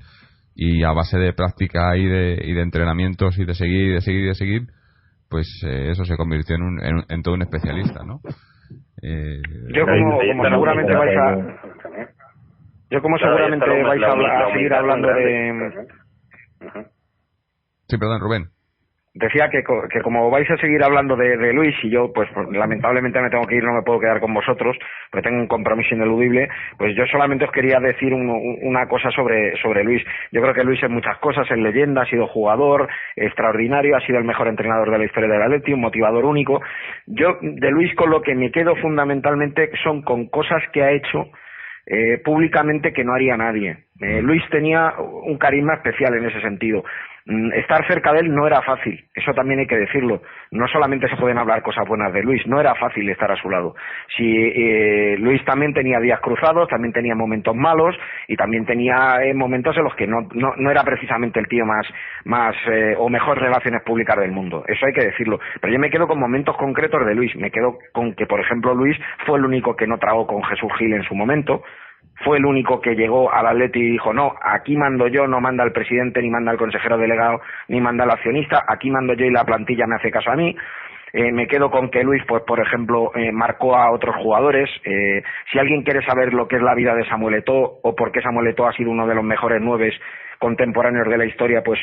S3: y a base de práctica y de entrenamientos y de seguir, pues eso se convirtió en todo un especialista, ¿no?
S10: Yo como seguramente vais a seguir hablando de...
S3: Sí, perdón, Rubén.
S10: Decía que como vais a seguir hablando de Luis, y yo pues lamentablemente me tengo que ir, no me puedo quedar con vosotros porque tengo un compromiso ineludible, pues yo solamente os quería decir una cosa sobre Luis. Yo creo que Luis es muchas cosas, es leyenda, ha sido jugador extraordinario, ha sido el mejor entrenador de la historia del Atleti, un motivador único. Yo de Luis con lo que me quedo fundamentalmente son con cosas que ha hecho públicamente que no haría nadie. Luis tenía un carisma especial en ese sentido. Estar cerca de él no era fácil, eso también hay que decirlo. No solamente se pueden hablar cosas buenas de Luis, no era fácil estar a su lado. Luis también tenía días cruzados, también tenía momentos malos y también tenía momentos en los que no era precisamente el tío más o mejor relaciones públicas del mundo. Eso hay que decirlo. Pero yo me quedo con momentos concretos de Luis. Me quedo con que, por ejemplo, Luis fue el único que no tragó con Jesús Gil en su momento. Fue el único que llegó al Atleti y dijo, no, aquí mando yo, no manda el presidente, ni manda el consejero delegado, ni manda el accionista, aquí mando yo y la plantilla me hace caso a mí. Me quedo con que Luis, pues por ejemplo, marcó a otros jugadores. Si alguien quiere saber lo que es la vida de Samuel Eto'o o por qué Samuel Eto'o ha sido uno de los mejores 9 contemporáneos de la historia, pues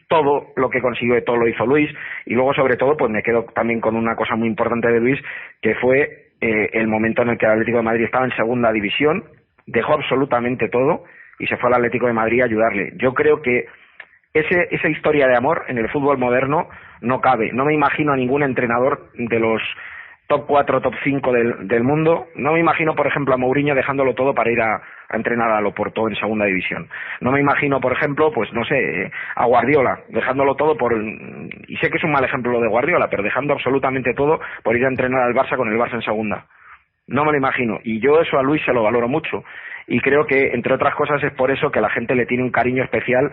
S10: todo lo que consiguió Eto'o lo hizo Luis. Y luego, sobre todo, pues me quedo también con una cosa muy importante de Luis, que fue el momento en el que el Atlético de Madrid estaba en segunda división, dejó absolutamente todo y se fue al Atlético de Madrid a ayudarle. Yo creo que esa historia de amor en el fútbol moderno no cabe. No me imagino a ningún entrenador de los top 4, top 5 del mundo. No me imagino, por ejemplo, a Mourinho dejándolo todo para ir a entrenar a Loporto en segunda división. No me imagino, por ejemplo, pues no sé, a Guardiola dejándolo todo y sé que es un mal ejemplo lo de Guardiola, pero dejando absolutamente todo por ir a entrenar al Barça con el Barça en segunda. No me lo imagino. Y yo eso a Luis se lo valoro mucho. Y creo que, entre otras cosas, es por eso que la gente le tiene un cariño especial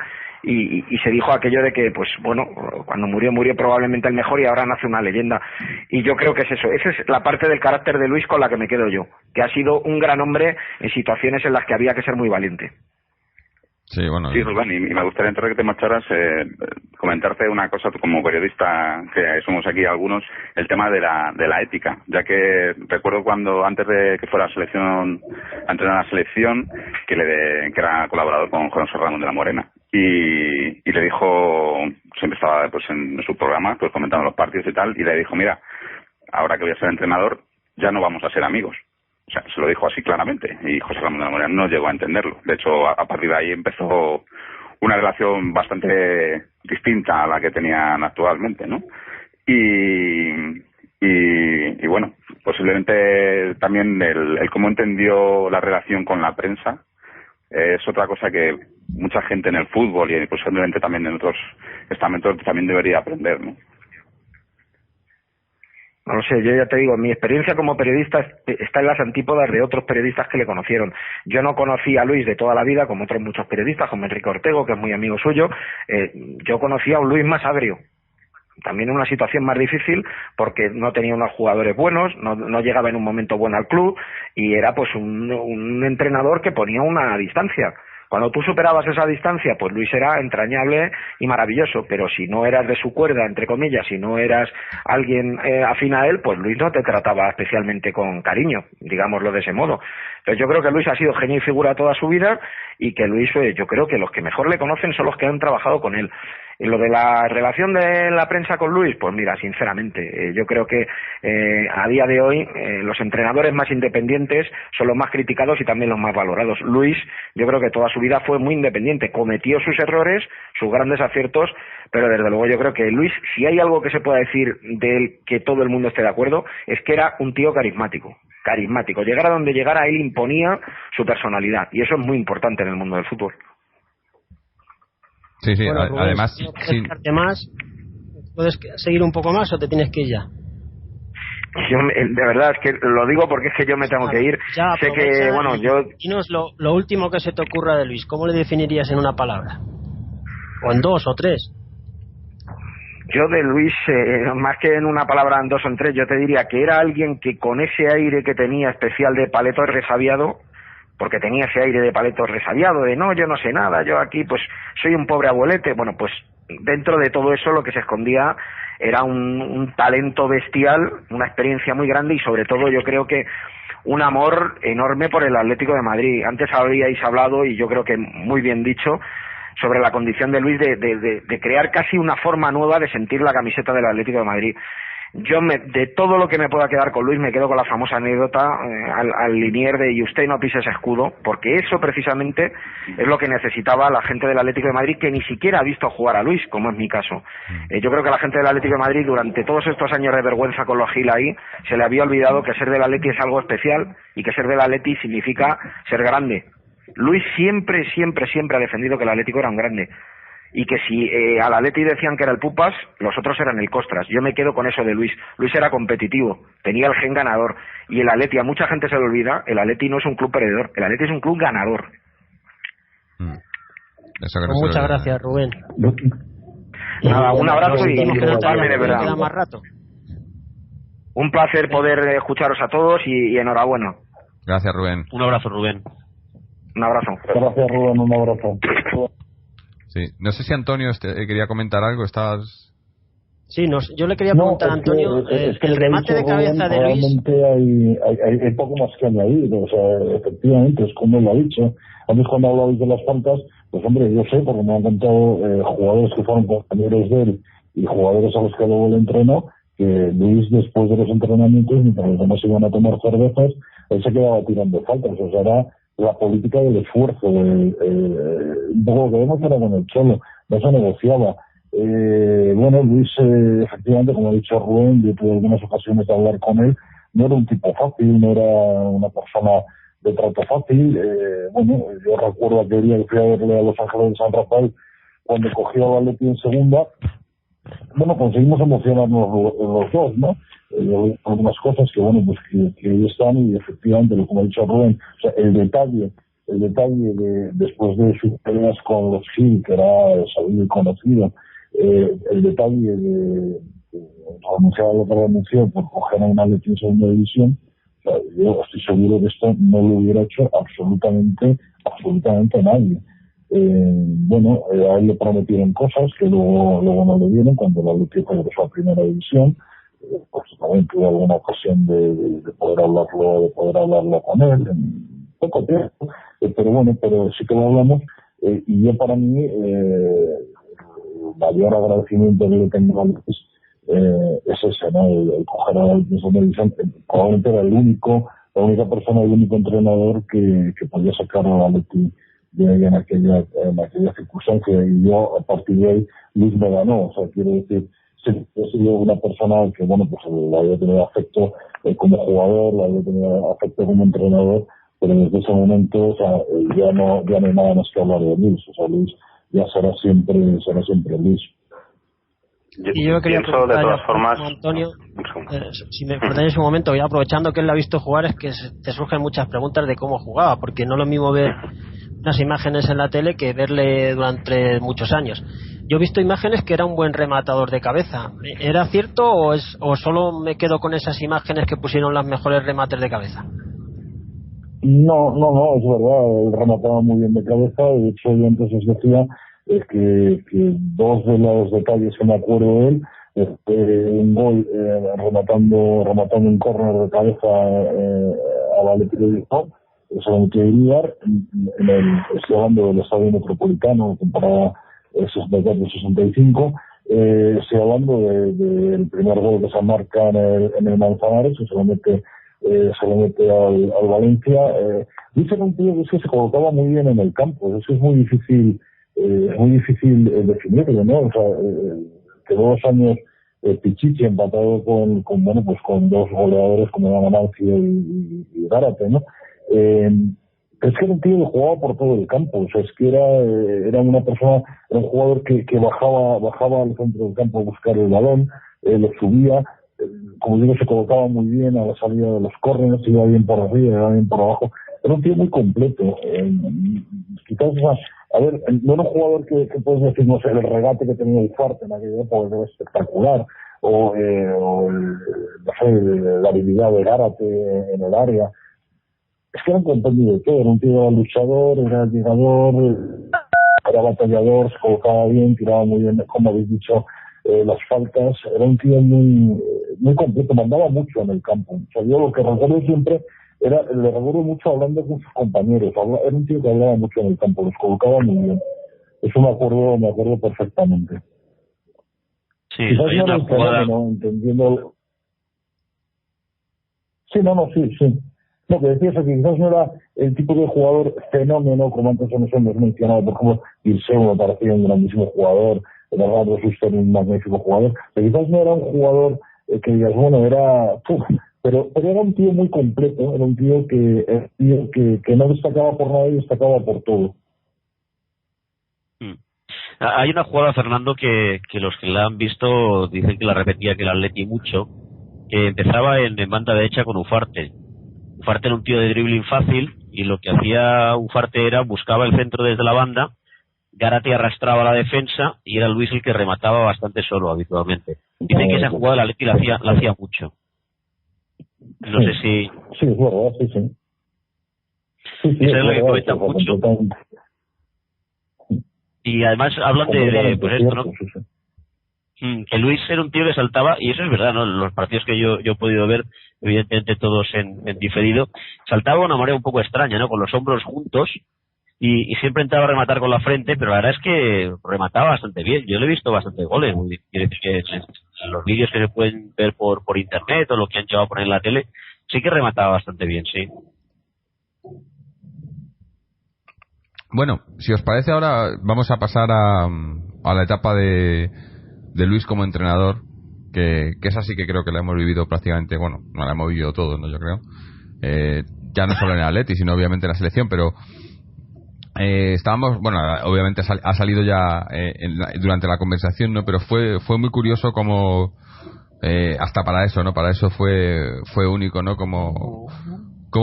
S10: y se dijo aquello de que, pues bueno, cuando murió probablemente el mejor y ahora nace una leyenda. Y yo creo que es eso. Esa es la parte del carácter de Luis con la que me quedo yo. Que ha sido un gran hombre en situaciones en las que había que ser muy valiente.
S3: Sí, bueno.
S6: Sí, Rubén, y me gustaría, antes de que te marcharas, comentarte una cosa, tú como periodista, que somos aquí algunos, el tema de la ética, ya que recuerdo cuando, antes de que fuera a entrenar a la selección, que era colaborador con José Ramón de la Morena, y le dijo, siempre estaba pues en su programa, pues comentando los partidos y tal, y le dijo, mira, ahora que voy a ser entrenador, ya no vamos a ser amigos. O sea, se lo dijo así claramente, y José Ramón de la Morena no llegó a entenderlo. De hecho, a partir de ahí empezó una relación bastante distinta a la que tenían actualmente, ¿no? Y bueno, posiblemente también el cómo entendió la relación con la prensa es otra cosa que mucha gente en el fútbol y posiblemente también en otros estamentos también debería aprender, ¿no?
S10: No lo sé, yo ya te digo, mi experiencia como periodista está en las antípodas de otros periodistas que le conocieron. Yo no conocí a Luis de toda la vida, como otros muchos periodistas, como Enrique Ortego, que es muy amigo suyo. Yo conocí a un Luis más agrio, también en una situación más difícil, porque no tenía unos jugadores buenos, no llegaba en un momento bueno al club, y era pues un entrenador que ponía una distancia. Cuando tú superabas esa distancia, pues Luis era entrañable y maravilloso, pero si no eras de su cuerda, entre comillas, si no eras alguien afín a él, pues Luis no te trataba especialmente con cariño, digámoslo de ese modo. Entonces yo creo que Luis ha sido genio y figura toda su vida, y que Luis, yo creo que los que mejor le conocen son los que han trabajado con él. En lo de la relación de la prensa con Luis, pues mira, sinceramente, yo creo que a día de hoy los entrenadores más independientes son los más criticados y también los más valorados. Luis, yo creo que toda su vida fue muy independiente, cometió sus errores, sus grandes aciertos, pero desde luego yo creo que Luis, si hay algo que se pueda decir de él que todo el mundo esté de acuerdo, es que era un tío carismático. Llegara donde llegara, él imponía su personalidad, y eso es muy importante en el mundo del fútbol.
S3: Sí,
S9: bueno,
S3: además...
S9: ¿Puedes seguir un poco más o te tienes que ir ya?
S10: De verdad, es que lo digo porque es que yo me tengo que ir.
S9: Ya,
S10: sé que, bueno,
S9: dinos lo último que se te ocurra de Luis. ¿Cómo le definirías en una palabra? ¿O en 2 o 3?
S10: Yo de Luis, más que en una palabra, en 2 o en 3, yo te diría que era alguien que con ese aire que tenía especial de paleto resabiado, porque tenía ese aire de paleto resabiado, de no, yo no sé nada, yo aquí pues soy un pobre abuelete. Bueno, pues dentro de todo eso lo que se escondía era un talento bestial, una experiencia muy grande y sobre todo yo creo que un amor enorme por el Atlético de Madrid. Antes habíais hablado, y yo creo que muy bien dicho, sobre la condición de Luis de crear casi una forma nueva de sentir la camiseta del Atlético de Madrid. Yo de todo lo que me pueda quedar con Luis me quedo con la famosa anécdota al Linier de "y usted no pise ese escudo", porque eso precisamente es lo que necesitaba la gente del Atlético de Madrid, que ni siquiera ha visto jugar a Luis, como es mi caso. Yo creo que la gente del Atlético de Madrid, durante todos estos años de vergüenza con los Gil ahí, se le había olvidado que ser del Atleti es algo especial y que ser del Atleti significa ser grande. Luis siempre ha defendido que el Atlético era un grande, y que si al Atleti decían que era el Pupas, los otros eran el Costras. Yo me quedo con eso de Luis. Luis era competitivo, tenía el gen ganador, y el Atleti, a mucha gente se le olvida, el Atleti no es un club perdedor, el Atleti es un club ganador.
S9: Muchas gracias, Rubén.
S10: Nada, un abrazo y disculpadme de verdad.
S9: Queda más rato.
S10: Un placer poder escucharos a todos y enhorabuena.
S3: Gracias, Rubén.
S8: Un abrazo, Rubén.
S10: Un abrazo.
S7: Gracias, Rubén, un abrazo.
S3: Sí, no sé si Antonio quería comentar algo. ¿Estás...?
S9: Sí, yo le quería preguntar a Antonio,
S7: es que
S9: el remate de cabeza de Luis...
S7: Realmente hay poco más que añadir, o sea, efectivamente, es como él lo ha dicho. Antes, cuando hablabais de las faltas, pues hombre, yo sé, porque me han contado jugadores que fueron compañeros de él y jugadores a los que luego le entrenó, que Luis, después de los entrenamientos, mientras los demás iban a tomar cervezas, él se quedaba tirando faltas. O sea, era la política del esfuerzo, un poco lo que vemos era con el Cholo, no se negociaba. Bueno, Luis, efectivamente, como ha dicho Rubén, yo tuve algunas ocasiones de hablar con él, no era un tipo fácil, no era una persona de trato fácil. Bueno, yo recuerdo aquel día que fui a verle a Los Ángeles de San Rafael cuando cogió a Valetti en segunda. Bueno, conseguimos emocionarnos los dos, ¿no? Algunas cosas que, bueno, pues que ahí están, y efectivamente, como ha dicho Rubén, o sea, el detalle de después de sus peleas con los Gil, que era sabido y conocido, el detalle de renunciar a lo que renunció por coger a una Atleti en segunda división, o sea, yo estoy seguro que esto no lo hubiera hecho absolutamente nadie. Bueno, a él le prometieron cosas que luego no le dieron cuando la Atleti regresó a primera división. Pues también tuve alguna ocasión de poder hablarlo con él en poco tiempo, pero bueno, pero sí que lo hablamos, y yo, para mí, el mayor agradecimiento que le tengo a Luis es ese, ¿no? El coger a la televisión. Probablemente era la única persona, el único entrenador que podía sacar a la Atleti de ahí en aquella circunstancia, y yo, a partir de ahí, Luis me ganó. O sea, quiero decir, he sido una persona que, bueno, pues la había tenido afecto como jugador, la había tenido afecto como entrenador, pero desde ese momento, o sea, ya no hay nada más que hablar de Luis. O sea, Luis ya será siempre Luis.
S9: Y yo quería
S5: pienso, de todas formas,
S9: Antonio, si me perdonáis un momento, ya aprovechando que él la ha visto jugar, es que te surgen muchas preguntas de cómo jugaba, porque no es lo mismo ver unas imágenes en la tele que verle durante muchos años. Yo he visto imágenes que era un buen rematador de cabeza. ¿Era cierto o solo me quedo con esas imágenes que pusieron las mejores remates de cabeza?
S7: No, es verdad, él remataba muy bien de cabeza. De hecho, yo antes os decía que dos de los detalles que me acuerdo de él, un gol rematando un córner de cabeza a la Atleti de Bilbao, se lo metió Iriar, estoy hablando del Estadio Metropolitano, temporada 64-65. Estoy hablando del primer gol que se marca en el Manzanares, que se lo mete al Valencia. Dice un tío que se colocaba muy bien en el campo. Eso es muy difícil definirlo, ¿no? O sea, quedó 2 años Pichichi empatado con dos goleadores como eran Amancio y Gárate, ¿no? Es que era un tío que jugaba por todo el campo. O sea, es que era una persona, era un jugador que bajaba al centro del campo a buscar el balón, lo subía,
S11: como digo, se colocaba muy bien a la salida de los córneres, iba bien por arriba, iba bien por abajo. Era un tío muy completo. Quizás, a ver, no era un jugador que puedes decir, no sé, el regate que tenía Ufarte en aquella época era espectacular, o no sé, la habilidad de Gárate en el área. Es que era un compendio de todo. Era un tío luchador, era llegador, era batallador, se colocaba bien, tiraba muy bien, como habéis dicho, las faltas. Era un tío muy completo, mandaba mucho en el campo. O sea, yo lo que recuerdo siempre le recuerdo mucho hablando con sus compañeros. Era un tío que hablaba mucho en el campo, los colocaba muy bien. Eso me acuerdo perfectamente.
S8: Sí,
S11: quizás
S8: hay
S11: no
S8: una
S11: era un
S8: jugada...
S11: fenómeno, entendiendo... Sí. No, que decía eso, que quizás no era el tipo de jugador fenómeno, como antes hemos mencionado, por ejemplo, Ilseu me parecía un grandísimo jugador, Bernardo Suster un magnífico jugador, pero quizás no era un jugador que digas, bueno, era... Pero era un tío muy completo, era un tío que no destacaba por nada y destacaba por todo.
S8: Hay una jugada, Fernando, que los que la han visto dicen que la repetía que el Atleti mucho, que empezaba en banda derecha con Ufarte. Ufarte era un tío de dribbling fácil y lo que hacía Ufarte era buscaba el centro desde la banda, Gárate arrastraba la defensa y era Luis el que remataba bastante solo habitualmente. Dicen que esa jugada el Atleti la hacía mucho. No sé si...
S11: Sí, es verdad, sí.
S8: Esa es la que comentan mucho. Y además hablan de pues esto, ¿no? Que Luis era un tío que saltaba, y eso es verdad, ¿no? Los partidos que yo he podido ver, evidentemente todos en diferido, saltaba de una manera un poco extraña, ¿no? Con los hombros juntos, y siempre intentaba rematar con la frente, pero la verdad es que remataba bastante bien. Yo le he visto bastantes goles. Quiere decir que los vídeos que se pueden ver por internet o lo que han llevado a poner en la tele, sí que remataba bastante bien, sí.
S3: Bueno, si os parece, ahora vamos a pasar a la etapa de Luis como entrenador, que es así, que creo que la hemos vivido prácticamente, bueno, no la hemos vivido todos, ¿no? Yo creo. Ya no solo en el Atleti, sino obviamente en la selección, pero estábamos, bueno, obviamente ha salido ya durante la conversación, ¿no? Pero fue muy curioso como hasta para eso, ¿no? Para eso fue único, ¿no? Como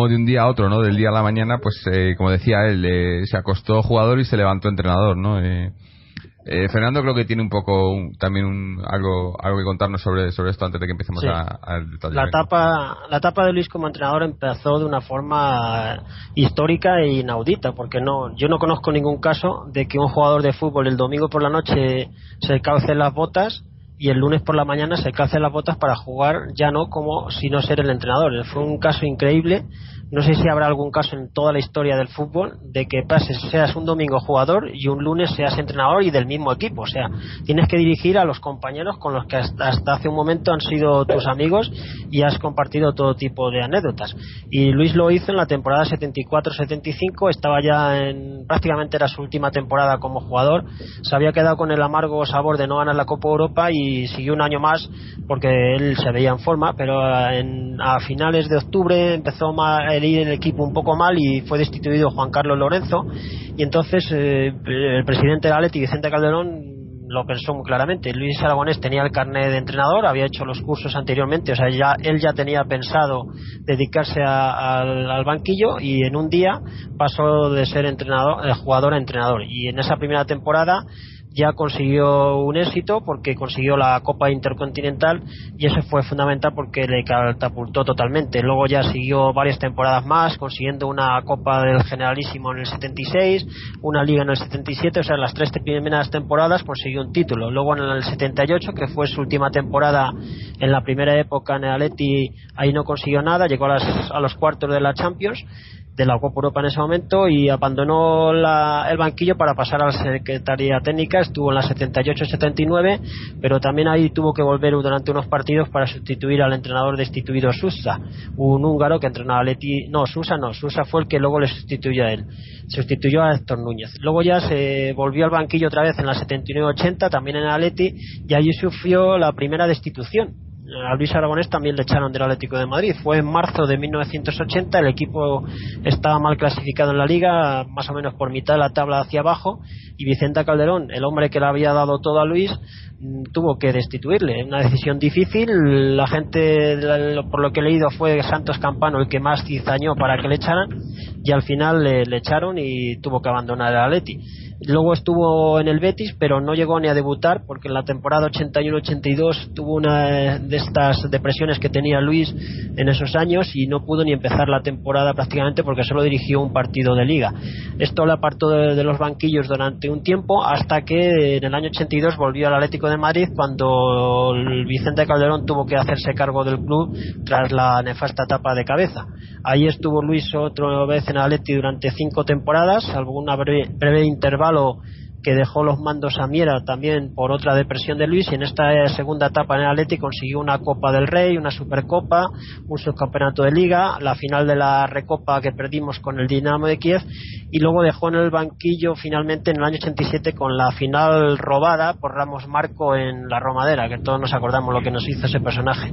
S3: de un día a otro, ¿no? Del día a la mañana, pues como decía él, se acostó jugador y se levantó entrenador, ¿no? Fernando creo que tiene un poco algo que contarnos sobre esto antes de que empecemos al detalle.
S9: La etapa de Luis como entrenador empezó de una forma histórica e inaudita, porque yo no conozco ningún caso de que un jugador de fútbol el domingo por la noche se calce las botas y el lunes por la mañana se calce las botas para jugar, ya no como si no ser el entrenador. Fue un caso increíble. No sé si habrá algún caso en toda la historia del fútbol de que seas un domingo jugador y un lunes seas entrenador y del mismo equipo. O sea, tienes que dirigir a los compañeros con los que hasta hace un momento han sido tus amigos y has compartido todo tipo de anécdotas. Y Luis lo hizo en la temporada 74-75, estaba ya prácticamente era su última temporada como jugador. Se había quedado con el amargo sabor de no ganar la Copa Europa y siguió un año más porque él se veía en forma, pero a finales de octubre empezó ir el equipo un poco mal y fue destituido Juan Carlos Lorenzo, y entonces el presidente del Atleti, Vicente Calderón, lo pensó muy claramente. Luis Aragonés tenía el carnet de entrenador, había hecho los cursos anteriormente, o sea, él ya tenía pensado dedicarse al banquillo, y en un día pasó de ser jugador a entrenador, y en esa primera temporada ya consiguió un éxito porque consiguió la Copa Intercontinental, y eso fue fundamental porque le catapultó totalmente. Luego ya siguió varias temporadas más consiguiendo una Copa del Generalísimo en el 76, una Liga en el 77, o sea, en las 3 primeras temporadas consiguió un título. Luego en el 78, que fue su última temporada en la primera época en el Atleti, ahí no consiguió nada, llegó a los cuartos de la Champions, de la Copa Europa en ese momento, y abandonó el banquillo para pasar a la Secretaría Técnica. Estuvo en la 78-79, pero también ahí tuvo que volver durante unos partidos para sustituir al entrenador destituido Sousa, un húngaro que entrenaba a Atleti. Sousa fue el que luego le sustituyó a él, sustituyó a Héctor Núñez. Luego ya se volvió al banquillo otra vez en la 79-80, también en Atleti, y allí sufrió la primera destitución. A Luis Aragonés también le echaron del Atlético de Madrid. Fue en marzo de 1980, el equipo estaba mal clasificado en la Liga, más o menos por mitad de la tabla hacia abajo, y Vicente Calderón, el hombre que le había dado todo a Luis, tuvo que destituirle. Una decisión difícil. La gente, por lo que he leído, fue Santos Campano el que más cizañó para que le echaran, y al final le echaron y tuvo que abandonar el Atleti. Luego estuvo en el Betis, pero no llegó ni a debutar, porque en la temporada 81-82 tuvo una de estas depresiones que tenía Luis en esos años y no pudo ni empezar la temporada prácticamente, porque solo dirigió un partido de liga. Esto le apartó de los banquillos durante un tiempo, hasta que en el año 82 volvió al Atlético de Madrid, cuando Vicente Calderón tuvo que hacerse cargo del club tras la nefasta etapa de Cabeza. Ahí estuvo Luis otra vez en el Atleti durante 5 temporadas, salvo una breve intervalo que dejó los mandos a Miera también por otra depresión de Luis, y en esta segunda etapa en el Atleti consiguió una Copa del Rey, una Supercopa, un subcampeonato de Liga, la final de la Recopa que perdimos con el Dinamo de Kiev, y luego dejó en el banquillo finalmente en el año 87 con la final robada por Ramos Marco en la Romadera, que todos nos acordamos lo que nos hizo ese personaje.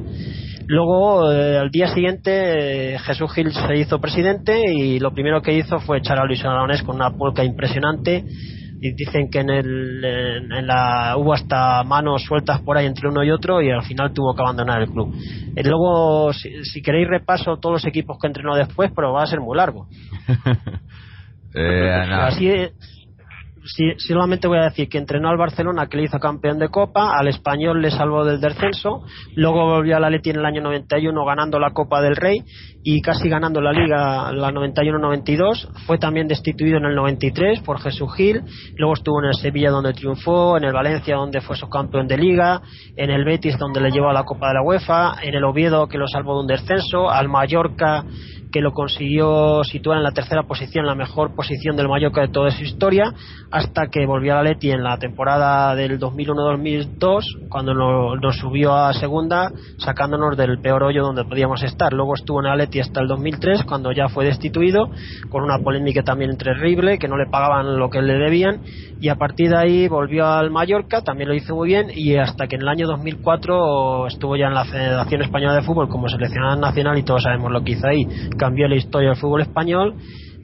S9: Luego, al día siguiente, Jesús Gil se hizo presidente y lo primero que hizo fue echar a Luis Aragonés con una pulca impresionante, y dicen que hubo hasta manos sueltas por ahí entre uno y otro, y al final tuvo que abandonar el club. Luego, si queréis, repaso todos los equipos que entrenó después, pero va a ser muy largo. Así solamente voy a decir que entrenó al Barcelona, que le hizo campeón de Copa, al Español le salvó del descenso, luego volvió al Atleti en el año 91 ganando la Copa del Rey y casi ganando la Liga la 91-92. Fue también destituido en el 93 por Jesús Gil. Luego estuvo en el Sevilla, donde triunfó, en el Valencia, donde fue subcampeón de Liga, en el Betis, donde le llevó a la Copa de la UEFA, en el Oviedo, que lo salvó de un descenso, al Mallorca, que lo consiguió situar en la tercera posición, la mejor posición del Mallorca de toda su historia, hasta que volvió al Atleti en la temporada del 2001-2002, cuando nos subió a segunda, sacándonos del peor hoyo donde podíamos estar. Luego estuvo en el Atleti hasta el 2003, cuando ya fue destituido, con una polémica también terrible, que no le pagaban lo que le debían, y a partir de ahí volvió al Mallorca, también lo hizo muy bien, y hasta que en el año 2004 estuvo ya en la Federación Española de Fútbol como seleccionado nacional, y todos sabemos lo que hizo ahí. Cambió la historia del fútbol español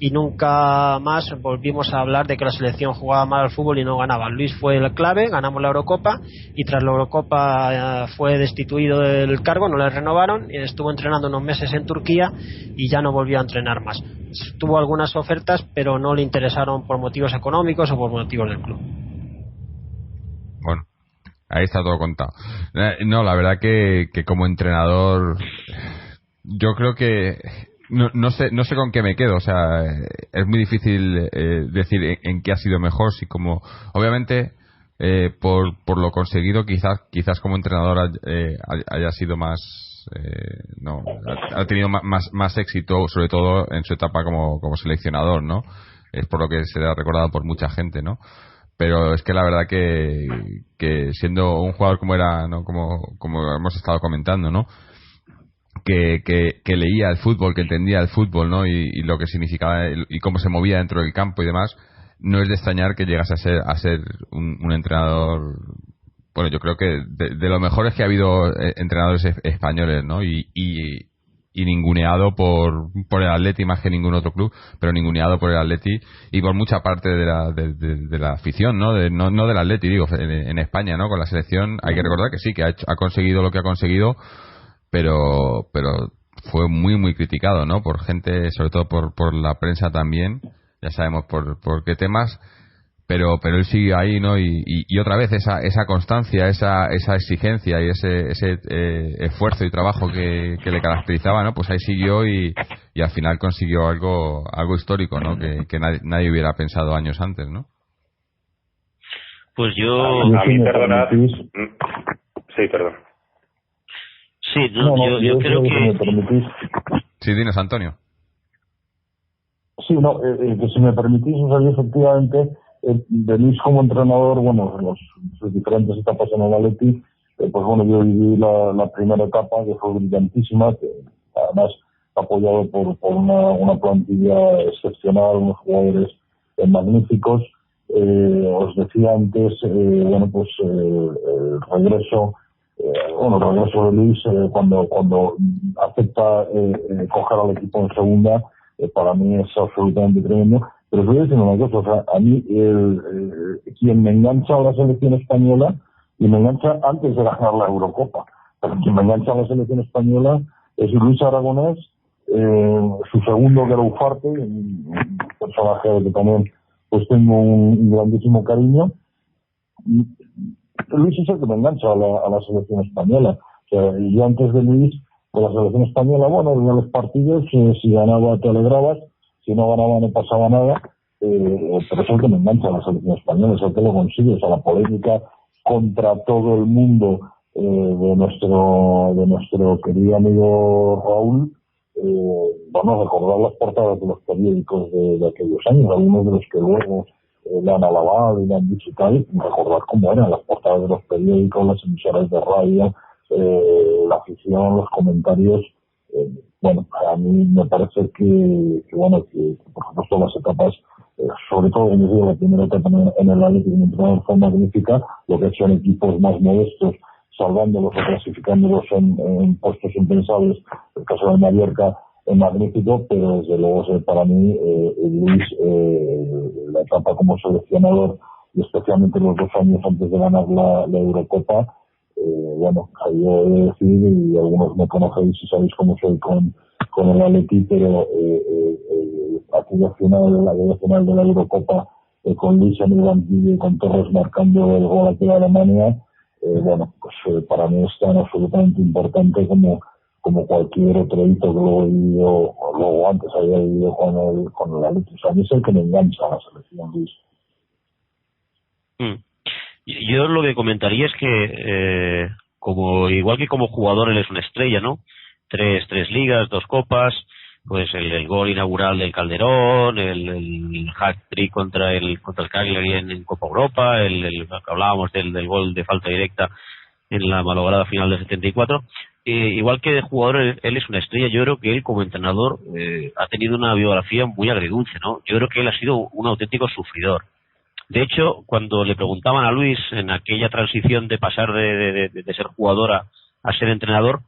S9: y nunca más volvimos a hablar de que la selección jugaba mal al fútbol y no ganaba. Luis fue el clave, ganamos la Eurocopa, y tras la Eurocopa fue destituido del cargo, no le renovaron, y estuvo entrenando unos meses en Turquía y ya no volvió a entrenar más. Tuvo algunas ofertas, pero no le interesaron por motivos económicos o por motivos del club.
S3: Bueno, ahí está todo contado. No, la verdad que como entrenador yo creo que no sé con qué me quedo. O sea, es muy difícil decir en qué ha sido mejor. Si como obviamente por lo conseguido quizás como entrenador haya sido más ha tenido más éxito, sobre todo en su etapa como seleccionador, ¿no? Es por lo que se le ha recordado por mucha gente, ¿no? Pero es que la verdad que siendo un jugador como era, ¿no? como hemos estado comentando, ¿no? Que leía el fútbol, que entendía el fútbol, ¿no? Y lo que significaba y cómo se movía dentro del campo y demás, no es de extrañar que llegase a ser un entrenador. Bueno, yo creo que de lo mejores que ha habido entrenadores españoles, ¿no? Y ninguneado por el Atleti más que ningún otro club, pero ninguneado por el Atleti y por mucha parte de la afición, ¿no? No del Atleti, digo, en España, ¿no? Con la selección hay que recordar que sí, que ha conseguido lo que ha conseguido, pero fue muy muy criticado, ¿no? Por gente, sobre todo por la prensa también, ya sabemos por qué temas, pero él siguió ahí, ¿no? Y otra vez esa constancia, esa exigencia y ese esfuerzo y trabajo que le caracterizaba, ¿no? Pues ahí siguió y al final consiguió algo histórico, ¿no? Que nadie hubiera pensado años antes, ¿no?
S8: Pues yo...
S5: A mí, perdonad... Sí, perdón.
S8: Sí, yo creo que...
S3: Sí, dinos, Antonio.
S11: Sí, que si me permitís, o sea, yo efectivamente, de Luis como entrenador, bueno, en sus diferentes etapas en el Atleti, pues bueno, yo viví la primera etapa, que fue brillantísima, que además apoyado por una plantilla excepcional, unos jugadores magníficos. Os decía antes, bueno, pues el regreso de Luis, cuando acepta coger al equipo en segunda, para mí es absolutamente tremendo. Pero os voy a decir una cosa, o sea, a mí quien me engancha a la selección española y me engancha antes de ganar la Eurocopa. Pero quien me engancha a la selección española es Luis Aragonés, su segundo, que era Ufarte, un personaje que también pues tengo un grandísimo cariño. Luis es el que me engancha a la selección española. O sea, yo antes de Luis, con la selección española, bueno, veía los partidos, si ganaba te alegrabas, si no ganaba no pasaba nada, pero es el que me engancha a la selección española, es el que lo consigue. O sea, la polémica contra todo el mundo de nuestro querido amigo Raúl, bueno, recordar las portadas de los periódicos de aquellos años, algunos de los que luego le han alabado y le han dicho y tal, recordar cómo eran las portadas de los periódicos, las emisoras de radio, la afición, los comentarios. Bueno, a mí me parece que por supuesto las etapas, sobre todo en la primera etapa en el Atlético de Madrid fue magnífica, lo que ha hecho en equipos más modestos, salvándolos o clasificándolos en puestos impensables, el caso de Mallorca es magnífico, pero desde luego para mí Luis, la etapa como seleccionador y especialmente los 2 años antes de ganar la Eurocopa, bueno, yo he de decir, y algunos me conocéis y sabéis cómo soy con el Atleti, pero aquella final de la Eurocopa, con Luis en el banquillo y con Torres marcando el gol aquí en Alemania, bueno, pues para mí es tan absolutamente importante como cualquier otro hito que luego antes había vivido con el Atleti. O sea, a mí es el que me engancha a la selección, Luis.
S8: Yo lo que comentaría es que igual que como jugador él es una estrella, ¿no? Tres ligas, 2 copas, pues el gol inaugural del Calderón, el hat-trick contra el Cagliari en Copa Europa, hablábamos del gol de falta directa en la malograda final del 74. Igual que de jugador él es una estrella. Yo creo que él como entrenador ha tenido una biografía muy agridulce, ¿no? Yo creo que él ha sido un auténtico sufridor. De hecho, cuando le preguntaban a Luis en aquella transición de pasar de ser jugador a ser entrenador,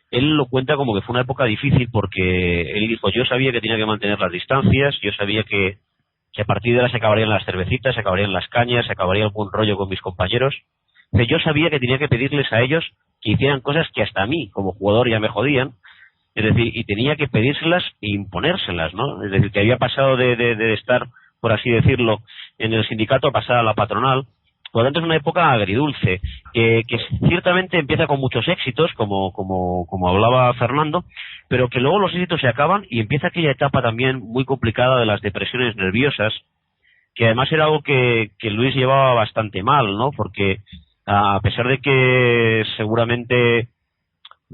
S8: él lo cuenta como que fue una época difícil, porque él dijo: yo sabía que tenía que mantener las distancias, yo sabía que a partir de ahora se acabarían las cervecitas, se acabarían las cañas, se acabaría el buen rollo con mis compañeros. Yo sabía que tenía que pedirles a ellos que hicieran cosas que hasta a mí, como jugador, ya me jodían. Es decir, y tenía que pedírselas e imponérselas, ¿no? Es decir, que había pasado de estar, por así decirlo, en el sindicato a pasar a la patronal. Por lo tanto, es una época agridulce, que ciertamente empieza con muchos éxitos, como hablaba Fernando, pero que luego los éxitos se acaban y empieza aquella etapa también muy complicada de las depresiones nerviosas, que además era algo que Luis llevaba bastante mal, ¿no? Porque a pesar de que seguramente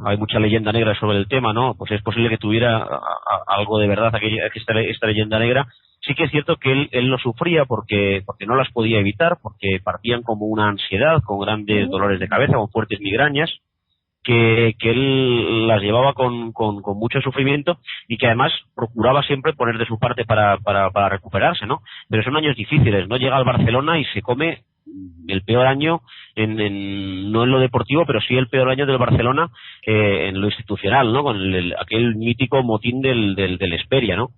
S8: hay mucha leyenda negra sobre el tema, ¿no? Pues es posible que tuviera algo de verdad esta leyenda negra. Sí que es cierto que él lo sufría porque no las podía evitar, porque partían como una ansiedad, con grandes dolores de cabeza, con fuertes migrañas, que él las llevaba con mucho sufrimiento, y que además procuraba siempre poner de su parte para recuperarse, ¿no? Pero son años difíciles, ¿no? Llega al Barcelona y se come el peor año no en lo deportivo, pero sí el peor año del Barcelona en lo institucional, ¿no? Con aquel mítico motín del Hesperia, ¿no?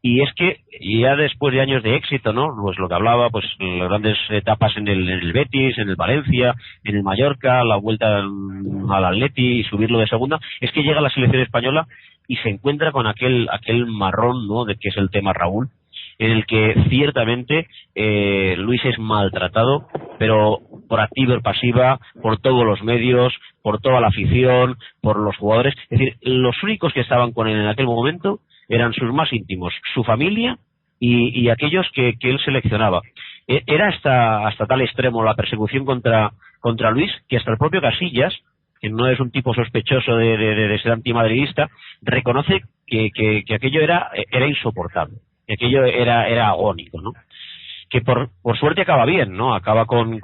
S8: Y es que ya después de años de éxito, ¿no? Pues lo que hablaba, pues las grandes etapas en el Betis, en el Valencia, en el Mallorca, la vuelta al Atleti y subirlo de segunda, es que llega a la selección española y se encuentra con aquel marrón, ¿no? De que es el tema Raúl, en el que ciertamente Luis es maltratado, pero por activa y pasiva, por todos los medios, por toda la afición, por los jugadores. Es decir, los únicos que estaban con él en aquel momento eran sus más íntimos, su familia y aquellos que él seleccionaba. Era hasta tal extremo la persecución contra Luis, que hasta el propio Casillas, que no es un tipo sospechoso de ser antimadridista, reconoce que aquello era insoportable, que aquello era agónico, ¿no? Que por suerte acaba bien, ¿no? Acaba con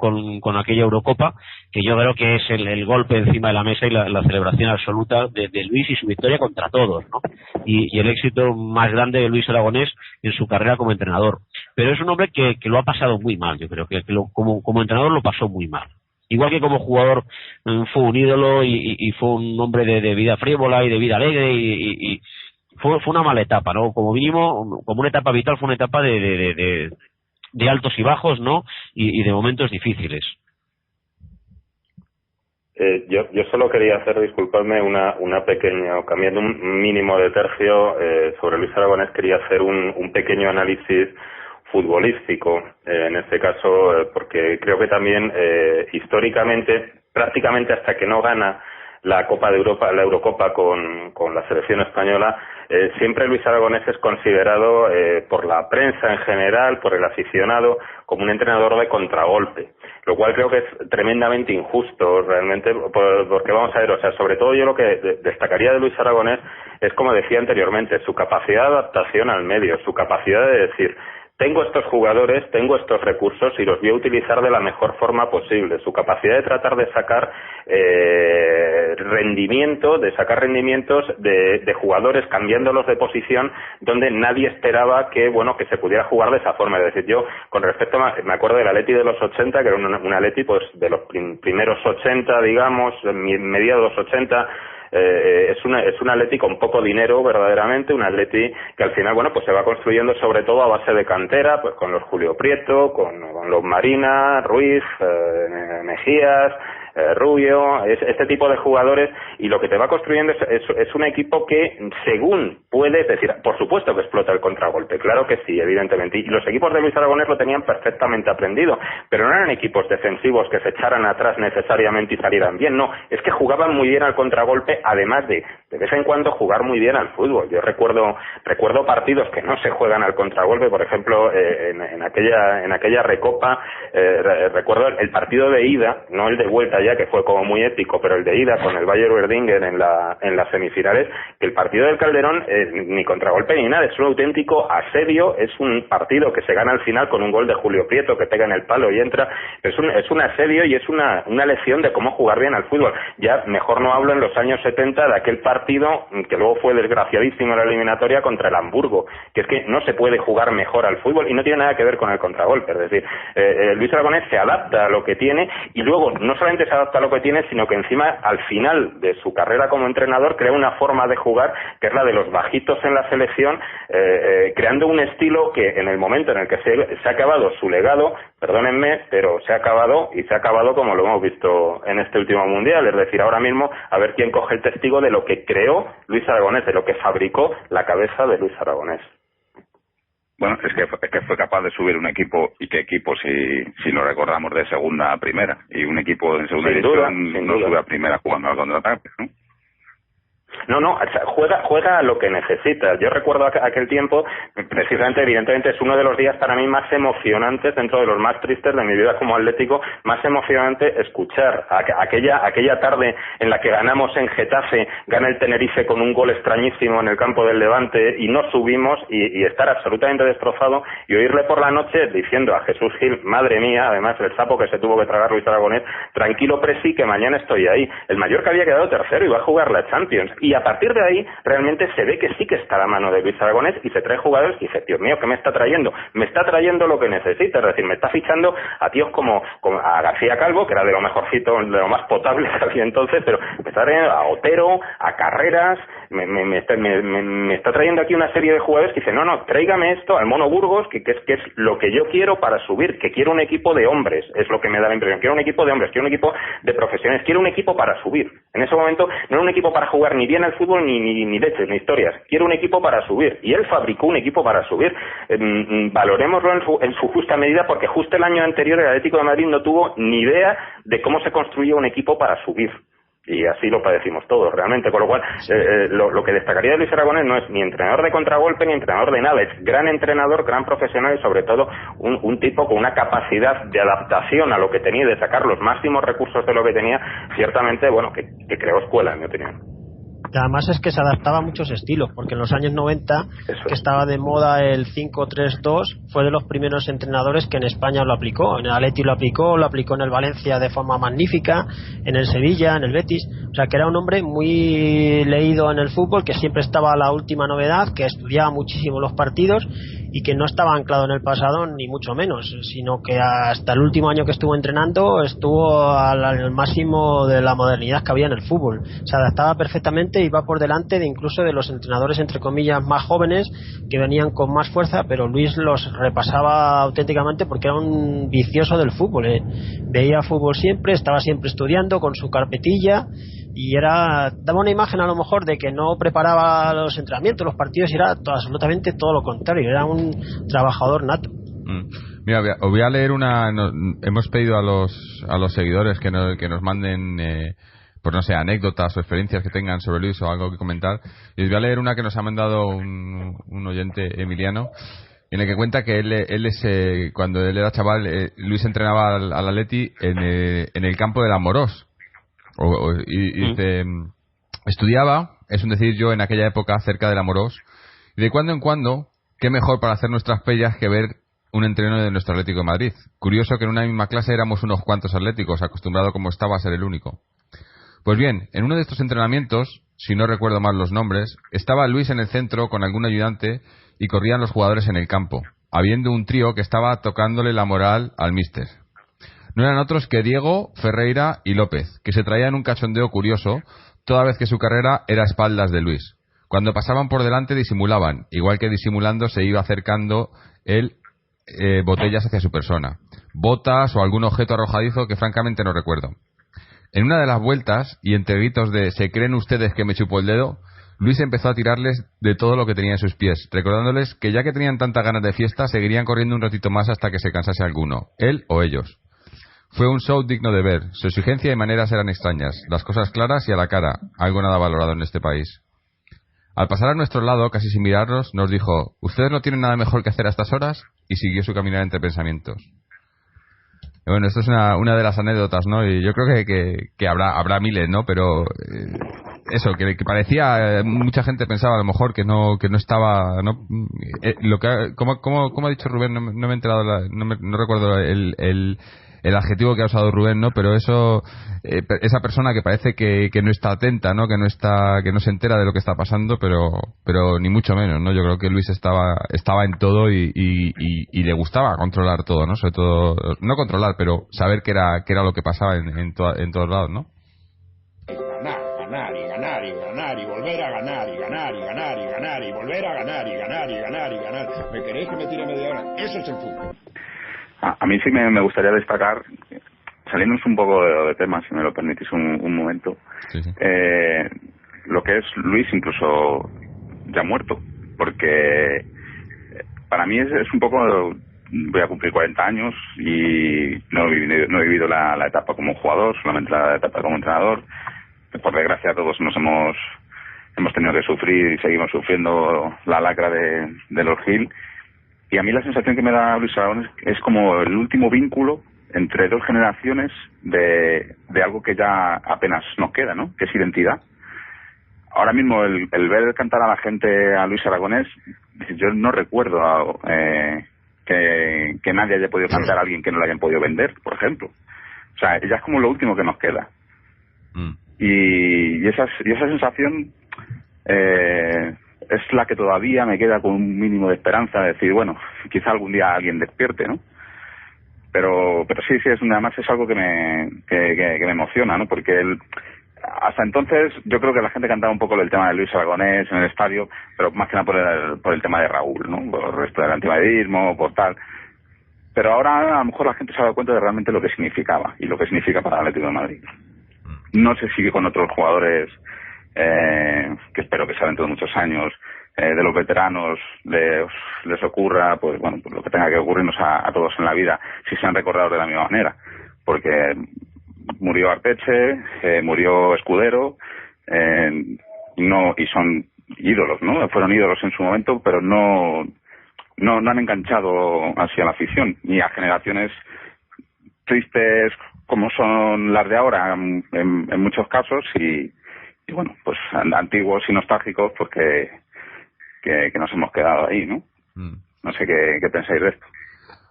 S8: aquella Eurocopa, que yo creo que es el golpe encima de la mesa y la celebración absoluta de Luis y su victoria contra todos, ¿no? Y el éxito más grande de Luis Aragonés en su carrera como entrenador. Pero es un hombre que lo ha pasado muy mal, yo creo que como entrenador lo pasó muy mal. Igual que como jugador fue un ídolo y fue un hombre de vida frívola y de vida alegre y fue una mala etapa, ¿no? Como mínimo, como una etapa vital, fue una etapa de altos y bajos, ¿no? Y de momentos difíciles.
S5: Yo solo quería hacer, disculpadme, una pequeña, cambiando un mínimo de tercio, sobre Luis Aragonés quería hacer un pequeño análisis futbolístico, en este caso, porque creo que también históricamente, prácticamente hasta que no gana la Copa de Europa, la Eurocopa con la selección española, siempre Luis Aragonés es considerado por la prensa en general, por el aficionado, como un entrenador de contragolpe, lo cual creo que es tremendamente injusto realmente, porque vamos a ver, o sea, sobre todo yo lo que destacaría de Luis Aragonés es, como decía anteriormente, su capacidad de adaptación al medio, su capacidad de decir: tengo estos jugadores, tengo estos recursos y los voy a utilizar de la mejor forma posible. Su capacidad de tratar de sacar rendimientos de jugadores, cambiándolos de posición donde nadie esperaba que se pudiera jugar de esa forma. Es decir, yo, con respecto me acuerdo del Atleti de los 80, que era un Atleti pues de los primeros 80, digamos, mediados 80. Es un Atleti con poco dinero, verdaderamente, un Atleti que al final, pues se va construyendo sobre todo a base de cantera, pues con los Julio Prieto, con los Marina, Ruiz, Mejías, Rubio, este tipo de jugadores, y lo que te va construyendo es un equipo que, según puede, es decir, por supuesto que explota el contragolpe, claro que sí, evidentemente, y los equipos de Luis Aragonés lo tenían perfectamente aprendido, pero no eran equipos defensivos que se echaran atrás necesariamente y salieran bien, no, es que jugaban muy bien al contragolpe, además de vez en cuando jugar muy bien al fútbol. Yo recuerdo partidos que no se juegan al contragolpe, por ejemplo, en aquella recopa, recuerdo el partido de ida, no el de vuelta ya, que fue como muy épico, pero el de ida con el Bayer Werdingen en las semifinales, que el partido del Calderón ni contragolpe ni nada, es un auténtico asedio, es un partido que se gana al final con un gol de Julio Prieto que pega en el palo y entra, es un asedio y es una lección de cómo jugar bien al fútbol. Ya mejor no hablo en los años 70 de aquel partido que luego fue desgraciadísimo en la eliminatoria contra el Hamburgo, que es que no se puede jugar mejor al fútbol y no tiene nada que ver con el contragolpe. Es decir, Luis Aragonés se adapta a lo que tiene y luego no solamente se adapta a lo que tiene, sino que encima al final de su carrera como entrenador crea una forma de jugar que es la de los bajitos en la selección, creando un estilo que en el momento en el que se ha acabado su legado, perdónenme, pero se ha acabado como lo hemos visto en este último mundial. Es decir, ahora mismo a ver quién coge el testigo de lo que creó Luis Aragonés, de lo que fabricó la cabeza de Luis Aragonés.
S6: Bueno, es que fue capaz de subir un equipo, y qué equipo si lo recordamos, de segunda a primera, y un equipo en segunda división no sube a primera jugando al contraataque, ¿no?
S5: No, juega a lo que necesita. Yo recuerdo aquel tiempo, precisamente, evidentemente, es uno de los días para mí más emocionantes, dentro de los más tristes de mi vida como atlético, más emocionante escuchar aquella tarde en la que ganamos en Getafe, gana el Tenerife con un gol extrañísimo en el campo del Levante y no subimos, y estar absolutamente destrozado, y oírle por la noche diciendo a Jesús Gil: madre mía, además el sapo que se tuvo que tragar Luis Aragonés, tranquilo Presi, que mañana estoy ahí. El Mallorca había quedado tercero y va a jugar la Champions, y a partir de ahí realmente se ve que sí que está a la mano de Luis Aragonés, y se trae jugadores y dice: Dios mío, ¿qué me está trayendo? Me está trayendo lo que necesita, es decir, me está fichando a tíos como a García Calvo, que era de lo mejorcito, de lo más potable que había entonces, pero me está trayendo a Otero, a Carreras, me está trayendo aquí una serie de jugadores que dicen: no, tráigame esto al Mono Burgos, que es lo que yo quiero para subir, que quiero un equipo de hombres, es lo que me da la impresión, quiero un equipo de hombres, quiero un equipo de profesionales, quiero un equipo para subir. En ese momento no era un equipo para jugar ni bien al fútbol ni leches, ni historias, quiero un equipo para subir, y él fabricó un equipo para subir. Valorémoslo en su justa medida, porque justo el año anterior el Atlético de Madrid no tuvo ni idea de cómo se construía un equipo para subir, y así lo padecimos todos realmente, con lo cual lo que destacaría de Luis Aragonés no es ni entrenador de contragolpe ni entrenador de nada, es gran entrenador, gran profesional, y sobre todo un tipo con una capacidad de adaptación a lo que tenía y de sacar los máximos recursos de lo que tenía, ciertamente, que creó escuela, en mi opinión.
S9: Y además es que se adaptaba a muchos estilos, porque en los años 90, que estaba de moda el 5-3-2, fue de los primeros entrenadores que en España lo aplicó. En el Atleti lo aplicó en el Valencia de forma magnífica, en el Sevilla, en el Betis. O sea, que era un hombre muy leído en el fútbol, que siempre estaba a la última novedad, que estudiaba muchísimo los partidos y que no estaba anclado en el pasado ni mucho menos, sino que hasta el último año que estuvo entrenando estuvo al máximo de la modernidad que había en el fútbol. Se adaptaba perfectamente delante, iba por delante de incluso de los entrenadores entre comillas más jóvenes que venían con más fuerza, pero Luis los repasaba auténticamente porque era un vicioso del fútbol, veía fútbol siempre, estaba siempre estudiando con su carpetilla y daba una imagen a lo mejor de que no preparaba los entrenamientos, los partidos, y era absolutamente todo lo contrario, era un trabajador nato.
S3: Mira, os voy a leer hemos pedido a los seguidores que nos manden pues no sé, anécdotas o experiencias que tengan sobre Luis o algo que comentar, y os voy a leer una que nos ha mandado un oyente, Emiliano, en el que cuenta que él cuando él era chaval, Luis entrenaba al Atleti en el campo del Amorós, y dice, estudiaba, es un decir yo, en aquella época cerca del Amorós, y de cuando en cuando, qué mejor para hacer nuestras pellas que ver un entreno de nuestro Atlético de Madrid. Curioso que en una misma clase éramos unos cuantos atléticos, acostumbrado como estaba a ser el único. Pues bien, en uno de estos entrenamientos, si no recuerdo mal los nombres, estaba Luis en el centro con algún ayudante y corrían los jugadores en el campo, habiendo un trío que estaba tocándole la moral al míster. No eran otros que Diego, Ferreira y López, que se traían un cachondeo curioso toda vez que su carrera era a espaldas de Luis. Cuando pasaban por delante disimulaban, igual que disimulando se iba acercando él botellas hacia su persona, botas o algún objeto arrojadizo que francamente no recuerdo. En una de las vueltas, y entre gritos de ¿se creen ustedes que me chupó el dedo?, Luis empezó a tirarles de todo lo que tenía en sus pies, recordándoles que ya que tenían tantas ganas de fiesta, seguirían corriendo un ratito más hasta que se cansase alguno, él o ellos. Fue un show digno de ver, su exigencia y maneras eran extrañas, las cosas claras y a la cara, algo nada valorado en este país. Al pasar a nuestro lado, casi sin mirarnos, nos dijo ¿ustedes no tienen nada mejor que hacer a estas horas? Y siguió su caminar entre pensamientos. Y bueno, esto es una de las anécdotas, ¿no? Y yo creo que habrá miles, ¿no? Pero eso, que parecía, mucha gente pensaba a lo mejor que no estaba, ¿no? Como ha dicho Rubén, no me he enterado, no recuerdo el adjetivo que ha usado Rubén, ¿no? Pero eso, esa persona que parece que no está atenta, ¿no? Que no se entera de lo que está pasando, pero ni mucho menos, ¿no? Yo creo que Luis estaba en todo y le gustaba controlar todo, ¿no? Sobre todo, no controlar, pero saber qué era lo que pasaba en todos lados, ¿no?
S12: Ganar y ganar y ganar y volver a ganar y ganar y ganar y ganar y volver a ganar y ganar y ganar y ganar. ¿Me queréis que me tire media hora? Eso es el fútbol.
S6: A mí sí me gustaría destacar, saliéndonos un poco de tema, si me lo permitís un momento, sí. Lo que es Luis incluso ya muerto, porque para mí es un poco, voy a cumplir 40 años y no he vivido la etapa como jugador, solamente la etapa como entrenador. Por desgracia todos hemos tenido que sufrir y seguimos sufriendo la lacra de los Gil. Y a mí la sensación que me da Luis Aragonés es como el último vínculo entre dos generaciones de algo que ya apenas nos queda, ¿no? Que es identidad. Ahora mismo el ver cantar a la gente a Luis Aragonés, yo no recuerdo que nadie haya podido cantar a alguien que no le hayan podido vender, por ejemplo. O sea, ya es como lo último que nos queda. Y esa sensación es la que todavía me queda con un mínimo de esperanza de decir, bueno, quizá algún día alguien despierte, ¿no? Pero sí, además es algo que me emociona, ¿no? Porque hasta entonces yo creo que la gente cantaba un poco el tema de Luis Aragonés en el estadio, pero más que nada por el tema de Raúl, ¿no? Por el resto del antimadridismo, por tal. Pero ahora a lo mejor la gente se ha dado cuenta de realmente lo que significaba y lo que significa para el Atlético de Madrid. No sé si con otros jugadores que espero que sea dentro de muchos años, de los veteranos les ocurra, pues bueno, pues lo que tenga que ocurrirnos a todos en la vida, si se han recordado de la misma manera, porque murió Arteche, murió Escudero, y son ídolos, ¿no? Fueron ídolos en su momento, pero no han enganchado hacia la afición, ni a generaciones tristes como son las de ahora en muchos casos, y bueno, pues antiguos y nostálgicos, porque que nos hemos quedado ahí, ¿no? No sé qué pensáis de esto.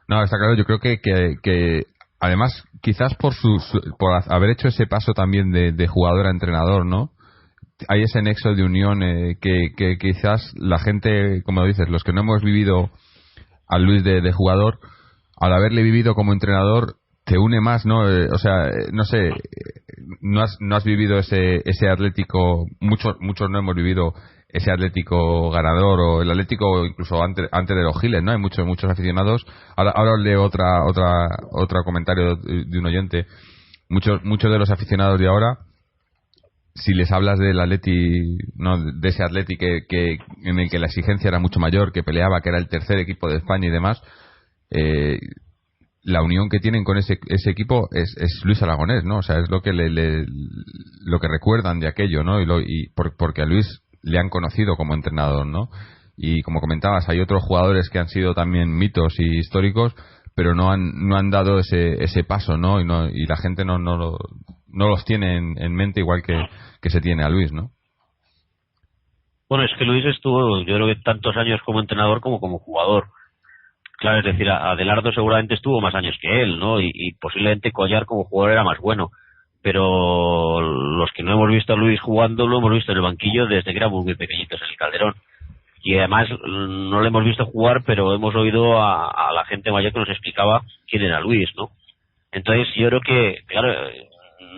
S3: No, está claro. Yo creo que además, quizás por haber hecho ese paso también de jugador a entrenador, ¿no? Hay ese nexo de unión que quizás la gente, como dices, los que no hemos vivido a Luis de jugador, al haberle vivido como entrenador, te une más, ¿no? O sea, no sé, no has vivido ese Atlético, muchos no hemos vivido ese Atlético ganador, o el Atlético incluso antes de los Giles, ¿no? Hay muchos aficionados. Ahora os leo otro comentario de un oyente. Muchos de los aficionados de ahora, si les hablas del Atleti, no, de ese Atleti que en el que la exigencia era mucho mayor, que peleaba, que era el tercer equipo de España y demás, la unión que tienen con ese equipo es Luis Aragonés, ¿no? O sea, es lo que lo que recuerdan de aquello, ¿no? Porque a Luis le han conocido como entrenador, ¿no? Y como comentabas, hay otros jugadores que han sido también mitos y históricos, pero no han dado ese paso, ¿no? Y la gente no los tiene en mente igual que se tiene a Luis, ¿no?
S8: Bueno, es que Luis estuvo, yo creo que tantos años como entrenador como jugador. Claro, es decir, Adelardo seguramente estuvo más años que él, ¿no? Y posiblemente Collar como jugador era más bueno. Pero los que no hemos visto a Luis jugando lo hemos visto en el banquillo desde que éramos muy pequeñitos en el Calderón. Y además no le hemos visto jugar, pero hemos oído a la gente mayor que nos explicaba quién era Luis, ¿no? Entonces yo creo que, claro,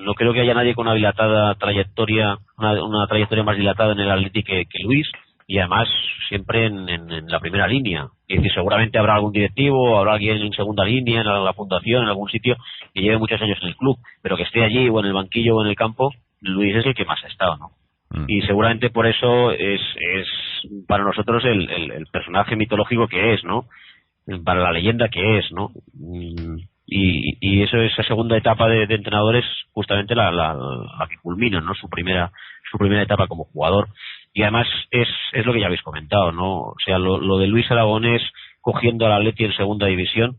S8: no creo que haya nadie con una dilatada trayectoria, una trayectoria más dilatada en el Atleti que Luis, y además siempre en la primera línea. Es decir, seguramente habrá algún directivo, habrá alguien en segunda línea, en la fundación, en algún sitio, que lleve muchos años en el club, pero que esté allí o en el banquillo o en el campo, Luis es el que más ha estado, ¿no? Y seguramente por eso es para nosotros el personaje mitológico que es, ¿no? Para la leyenda que es, ¿no? Y eso, esa segunda etapa de entrenador es justamente la que culmina, ¿no? Su primera etapa como jugador. Y además es lo que ya habéis comentado, ¿no? O sea, lo de Luis Aragonés cogiendo al Atleti en segunda división.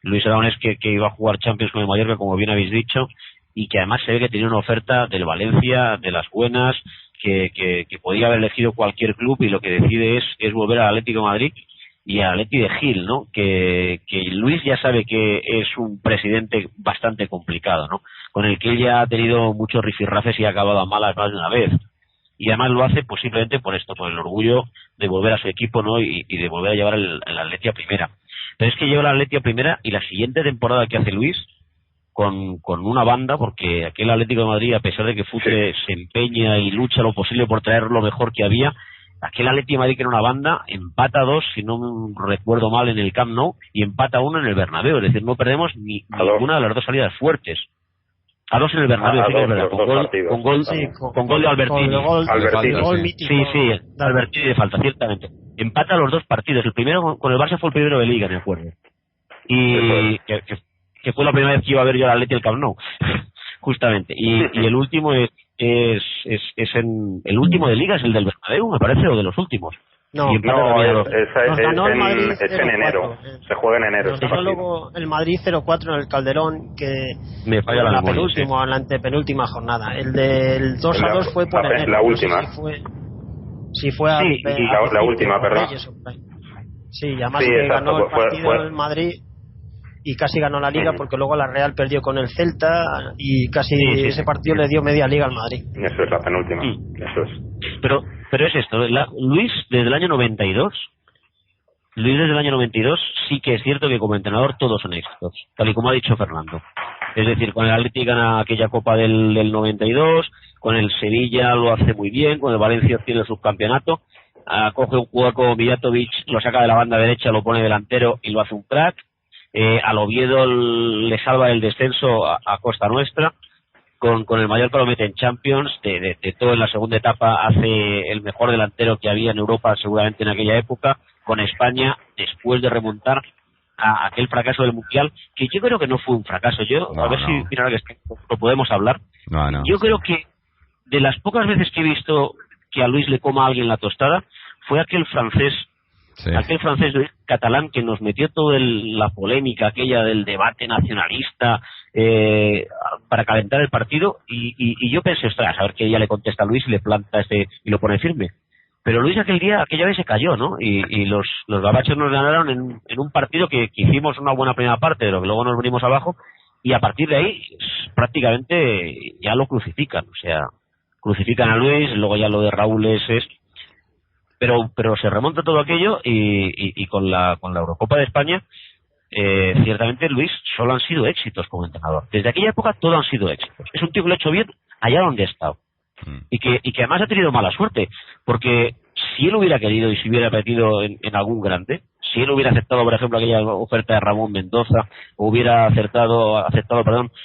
S8: Luis Aragonés que iba a jugar Champions con el Mallorca, como bien habéis dicho, y que además se ve que tenía una oferta del Valencia, de las buenas, que podía haber elegido cualquier club, y lo que decide es volver al Atlético de Madrid y al Atleti de Gil, ¿no? Que Luis ya sabe que es un presidente bastante complicado, ¿no? Con el que él ya ha tenido muchos rifirrafes y ha acabado a malas más de una vez. Y además lo hace pues simplemente por esto, por el orgullo de volver a su equipo, ¿no? Y de volver a llevar el Atleti a primera. Pero es que lleva el Atleti a primera, y la siguiente temporada que hace Luis, con una banda, porque aquel Atlético de Madrid, a pesar de que Futre se empeña y lucha lo posible por traer lo mejor que había, aquel Atlético de Madrid, que era una banda, empata 2, si no recuerdo mal, en el Camp Nou, y empata 1 en el Bernabéu. Es decir, no perdemos ninguna de las dos salidas fuertes. A 2 en el Bernabéu, sí que es verdad, con gol de Albertini. Sí, de Albertini de falta, ciertamente. Empata los dos partidos. El primero con el Barça fue el primero de Liga, me acuerdo. Y que fue la primera vez que iba a ver yo al Atleti el Camp Nou, justamente. Y el último es el último de Liga, es el del Bernabéu, me parece, o de los últimos.
S5: No, es en enero. Se juega en enero.
S9: Luego el Madrid 0-4 en el Calderón, que
S8: me falla la
S9: penúltima, la antepenúltima jornada. El del 2-2 fue por enero.
S5: La última.
S9: Si fue
S5: la última, perdón.
S9: Sí, y además que ganó el partido el Madrid y casi ganó la Liga, porque luego la Real perdió con el Celta y casi ese partido le dio media Liga al Madrid.
S5: Eso es la penúltima. Eso es.
S8: Pero es esto, Luis desde el año 92 sí que es cierto que como entrenador todos son éxitos, tal y como ha dicho Fernando. Es decir, con el Atleti gana aquella Copa del 92, con el Sevilla lo hace muy bien, con el Valencia obtiene el subcampeonato, coge un jugador como Mijatovic, lo saca de la banda derecha, lo pone delantero y lo hace un crack. Al Oviedo le salva el descenso a costa nuestra. Con el Mallorca lo mete en Champions, de todo en la segunda etapa hace el mejor delantero que había en Europa seguramente en aquella época. Con España, después de remontar a aquel fracaso del Mundial, que yo creo que no fue un fracaso. Si mira, lo podemos hablar. Yo creo que de las pocas veces que he visto que a Luis le coma a alguien la tostada, fue aquel francés catalán que nos metió toda la polémica aquella del debate nacionalista para calentar el partido, y yo pensé, ostras, a ver qué día le contesta a Luis y le planta y lo pone firme. Pero Luis aquella vez se cayó, ¿no? Y los gabachos nos ganaron en un partido que hicimos una buena primera parte, pero que luego nos venimos abajo, y a partir de ahí prácticamente ya lo crucifican. O sea, crucifican a Luis, luego ya lo de Raúl es pero se remonta todo aquello, y con la Eurocopa de España ciertamente Luis solo han sido éxitos como entrenador. Desde aquella época todo han sido éxitos. Es un tío que lo ha hecho bien allá donde ha estado. Y que además ha tenido mala suerte, porque si él hubiera querido y si hubiera metido en algún grande, si él hubiera aceptado, por ejemplo, aquella oferta de Ramón Mendoza, o hubiera aceptado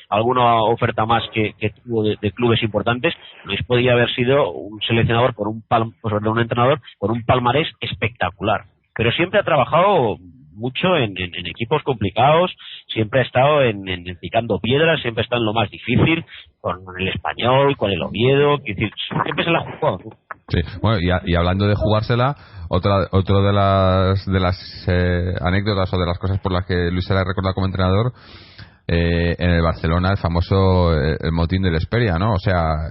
S8: alguna oferta más que tuvo de clubes importantes, Luis podía haber sido un seleccionador un entrenador con un palmarés espectacular. Pero siempre ha trabajado mucho en equipos complicados, siempre ha estado en picando piedras, siempre está en lo más difícil, con el Español, con el Oviedo, es decir, siempre se la ha jugado.
S3: Sí, bueno, y hablando de jugársela, otro de las anécdotas o de las cosas por las que Luis se la ha recordado como entrenador, en el Barcelona, el famoso el motín del Hesperia, ¿no? O sea,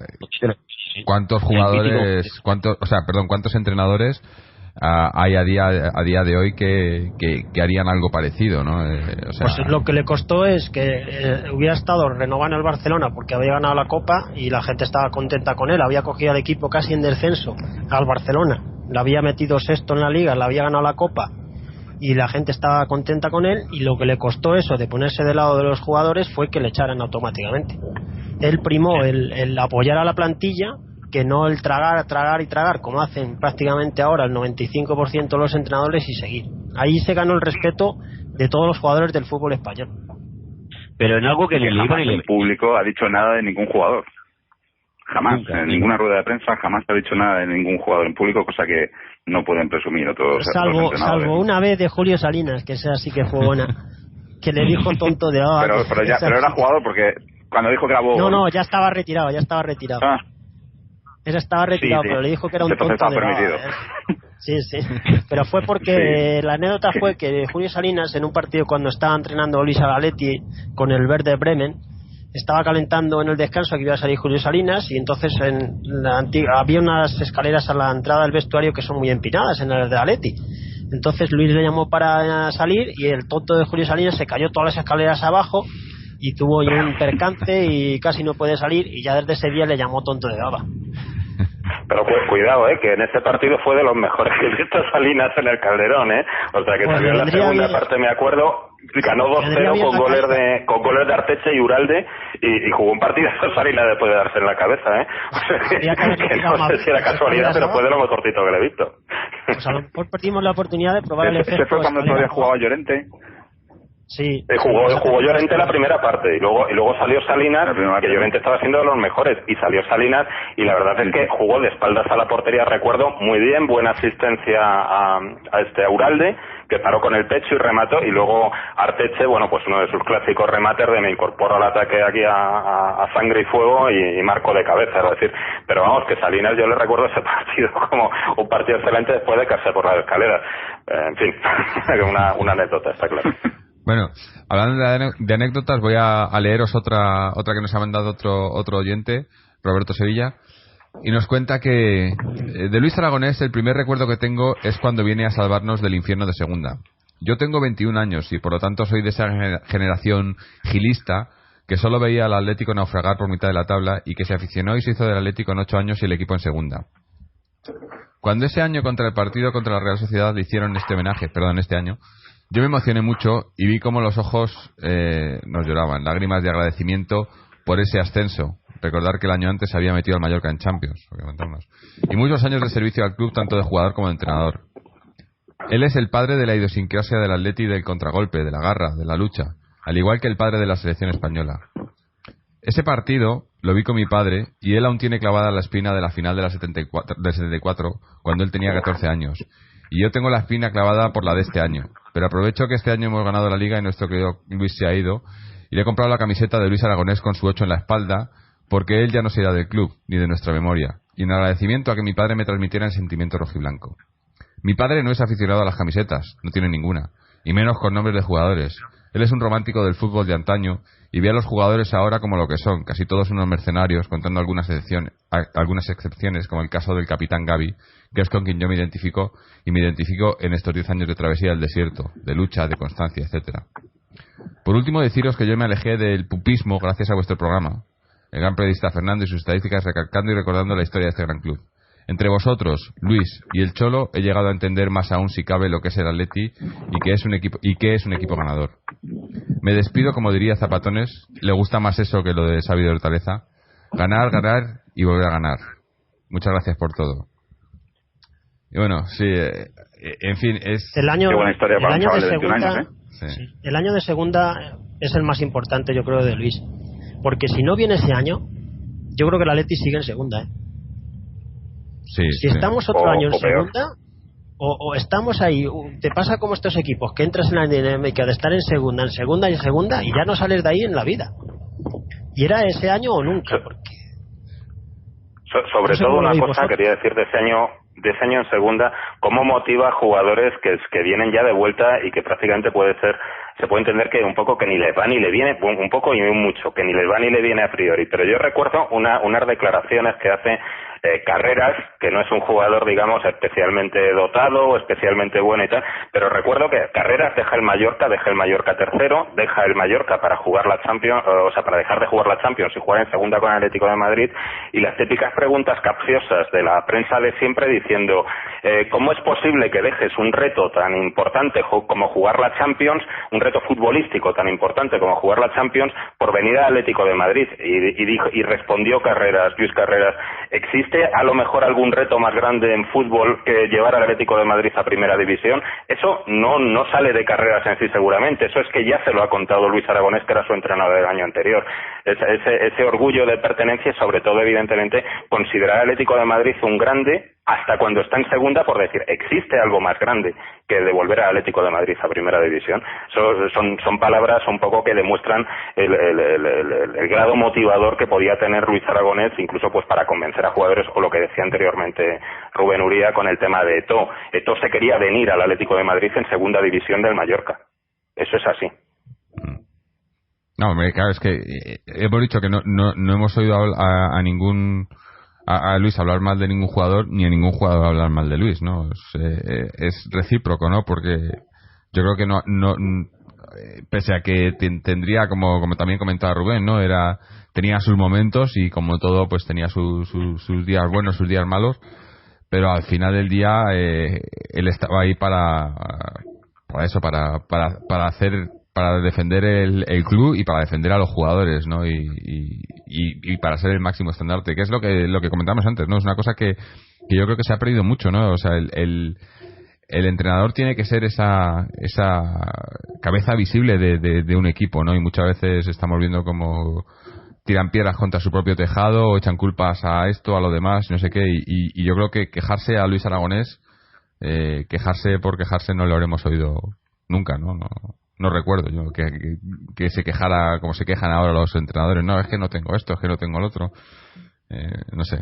S3: ¿cuántos jugadores, cuántos entrenadores hay a día de hoy que harían algo parecido, ¿no?
S9: Pues lo que le costó es que hubiera estado renovando el Barcelona porque había ganado la Copa y la gente estaba contenta con él, había cogido al equipo casi en descenso al Barcelona, le había metido sexto en la Liga, le había ganado la Copa y la gente estaba contenta con él, y lo que le costó eso de ponerse del lado de los jugadores fue que le echaran automáticamente. Él primó el apoyar a la plantilla, que no el tragar como hacen prácticamente ahora el 95% de los entrenadores, y seguir. Ahí se ganó el respeto de todos los jugadores del fútbol español.
S8: Pero en algo que
S6: el público ha dicho nada de ningún jugador. Jamás, en ninguna rueda de prensa jamás ha dicho nada de ningún jugador en público, cosa que no pueden presumir otros.
S9: Salvo una vez de Julio Salinas, que esa sí que fue buena, que le dijo tonto de
S6: pero era jugador, porque cuando dijo que era bobo...
S9: No, ya estaba retirado. Ese estaba retirado,
S6: sí.
S9: pero le dijo que era un tonto de
S6: permitido.
S9: Sí, pero fue porque la anécdota fue que Julio Salinas, en un partido cuando estaba entrenando Luis Agaletti con el Werder Bremen, estaba calentando en el descanso que iba a salir Julio Salinas, y entonces había unas escaleras a la entrada del vestuario que son muy empinadas en el de Agaletti. Entonces Luis le llamó para salir y el tonto de Julio Salinas se cayó todas las escaleras abajo y tuvo un percance y casi no puede salir, y ya desde ese día le llamó tonto de baba.
S5: Pero pues cuidado, que en ese partido fue de los mejores que he visto Salinas en el Calderón, O sea, que pues salió en la segunda parte, me acuerdo, ganó 2-0 con goles de Arteche y Uralde, y jugó un partido Salinas después de darse en la cabeza, O sea, que no sé si era casualidad, pero fue de lo mejorcito que le he visto.
S9: Pues a lo mejor perdimos la oportunidad de probar el efecto.
S6: Ese fue cuando todavía jugaba Llorente.
S9: Sí.
S5: Jugó Llorente la primera parte y luego salió Salinas, que Llorente estaba siendo de los mejores, y salió Salinas, y la verdad es que jugó de espaldas a la portería, recuerdo muy bien, buena asistencia a Uralde, que paró con el pecho y remató, y luego Arteche, bueno, pues uno de sus clásicos remates de me incorporo al ataque aquí a sangre y fuego y marco de cabeza, es decir, pero vamos, que Salinas yo le recuerdo ese partido como un partido excelente después de caerse por las escaleras. En fin, una anécdota, está claro.
S3: Bueno, hablando de anécdotas, voy a leeros otra que nos ha mandado otro oyente, Roberto Sevilla, y nos cuenta que de Luis Aragonés el primer recuerdo que tengo es cuando viene a salvarnos del infierno de segunda. Yo tengo 21 años y por lo tanto soy de esa generación gilista que solo veía al Atlético naufragar por mitad de la tabla y que se aficionó y se hizo del Atlético en 8 años y el equipo en segunda. Cuando ese año contra el partido contra la Real Sociedad le hicieron este año, yo me emocioné mucho y vi cómo los ojos nos lloraban, lágrimas de agradecimiento por ese ascenso. Recordar que el año antes había metido al Mallorca en Champions, y muchos años de servicio al club, tanto de jugador como de entrenador. Él es el padre de la idiosincrasia del Atleti y del contragolpe, de la garra, de la lucha, al igual que el padre de la selección española. Ese partido lo vi con mi padre y él aún tiene clavada la espina de la final del 74, cuando él tenía 14 años. Y yo tengo la espina clavada por la de este año. Pero aprovecho que este año hemos ganado la Liga y nuestro querido Luis se ha ido, y le he comprado la camiseta de Luis Aragonés con su 8 en la espalda, porque él ya no se irá del club, ni de nuestra memoria, y en agradecimiento a que mi padre me transmitiera el sentimiento rojiblanco. Mi padre no es aficionado a las camisetas, no tiene ninguna, y menos con nombres de jugadores. Él es un romántico del fútbol de antaño y ve a los jugadores ahora como lo que son, casi todos unos mercenarios, contando algunas excepciones, como el caso del capitán Gavi, que es con quien yo me identifico, y me identifico en estos 10 años de travesía del desierto, de lucha, de constancia, etcétera. Por último, deciros que yo me alejé del pupismo gracias a vuestro programa, el gran periodista Fernando y sus estadísticas, recalcando y recordando la historia de este gran club. Entre vosotros, Luis y el Cholo, he llegado a entender más aún si cabe lo que es el Atleti y que es un equipo ganador. Me despido, como diría Zapatones, le gusta más eso que lo de Xavi de Hortaleza. Ganar, ganar y volver a ganar. Muchas gracias por todo. Y bueno, sí, en fin, es...
S6: Qué buena historia para un chaval de 21 años, ¿eh?
S9: Sí. El año de segunda es el más importante, yo creo, de Luis. Porque si no viene ese año, yo creo que el Atleti sigue en segunda, ¿eh?
S3: Sí,
S9: si estamos otro año en segunda, o estamos ahí, te pasa como estos equipos, que entras en la dinámica de estar en segunda y ya no sales de ahí en la vida. Y era ese año o nunca.
S5: Sobre todo una cosa quería decir de ese año en segunda, cómo motiva a jugadores que vienen ya de vuelta y que prácticamente se puede entender que un poco que ni les va ni le viene, un poco y mucho, que ni les va ni le viene a priori. Pero yo recuerdo unas declaraciones que hace Carreras, que no es un jugador, digamos, especialmente dotado o especialmente bueno y tal, pero recuerdo que Carreras deja el Mallorca tercero, deja el Mallorca para jugar la Champions, o sea, para dejar de jugar la Champions y jugar en segunda con el Atlético de Madrid, y las típicas preguntas capciosas de la prensa de siempre diciendo ¿cómo es posible que dejes un reto tan importante como jugar la Champions, un reto futbolístico tan importante como jugar la Champions, por venir al Atlético de Madrid? Y respondió Luis Carreras, ¿existe a lo mejor algún reto más grande en fútbol que llevar al Atlético de Madrid a primera división? Eso no sale de Carreras en sí seguramente, eso es que ya se lo ha contado Luis Aragonés, que era su entrenador del año anterior. Ese orgullo de pertenencia y sobre todo evidentemente considerar al Atlético de Madrid un grande hasta cuando está en segunda, por decir, existe algo más grande que devolver al Atlético de Madrid a primera división. Son palabras un poco que demuestran el grado motivador que podía tener Luis Aragonés, incluso pues para convencer a jugadores, o lo que decía anteriormente Rubén Uría con el tema de Eto'o. Eto'o se quería venir al Atlético de Madrid en segunda división del Mallorca. Eso es así.
S3: No, claro, es que hemos dicho que no hemos oído a ningún... a Luis hablar mal de ningún jugador, ni a ningún jugador hablar mal de Luis, ¿no? Es recíproco, ¿no? Porque yo creo que no pese a que tendría, como también comentaba Rubén, ¿no? Tenía sus momentos y como todo, pues tenía sus días buenos, sus días malos, pero al final del día él estaba ahí para eso, para defender el club y para defender a los jugadores, ¿no? Y para ser el máximo estandarte, que es lo que comentamos antes, ¿no? Es una cosa que yo creo que se ha perdido mucho, ¿no? O sea, el entrenador tiene que ser esa cabeza visible de un equipo, ¿no? Y muchas veces estamos viendo como tiran piedras contra su propio tejado o echan culpas a esto, a lo demás, no sé qué, y yo creo que quejarse a Luis Aragonés, quejarse por quejarse no lo habremos oído nunca, ¿no? No recuerdo yo que se quejara como se quejan ahora los entrenadores. No, es que no tengo esto, es que no tengo el otro. No sé.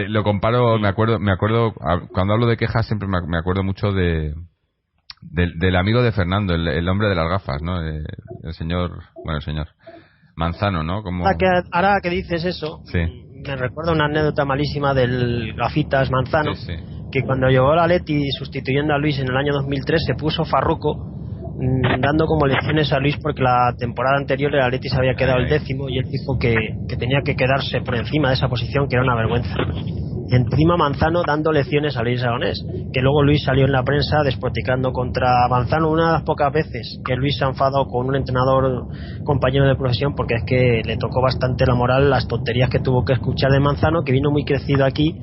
S3: Lo comparo, me acuerdo cuando hablo de quejas siempre me acuerdo mucho del amigo de Fernando, el hombre de las gafas, ¿no? El señor Manzano, ¿no? Como...
S9: Ahora que dices eso,
S3: sí.
S9: Me recuerda una anécdota malísima del gafitas Manzano,
S3: sí.
S9: Que cuando llegó a Atleti sustituyendo a Luis en el año 2003 se puso farruco dando como lecciones a Luis porque la temporada anterior el Atleti se había quedado el 10º y él dijo que tenía que quedarse por encima de esa posición, que era una vergüenza. Y encima Manzano dando lecciones a Luis Aragonés, que luego Luis salió en la prensa despotricando contra Manzano, una de las pocas veces que Luis se ha enfadado con un entrenador compañero de profesión, porque es que le tocó bastante la moral las tonterías que tuvo que escuchar de Manzano, que vino muy crecido aquí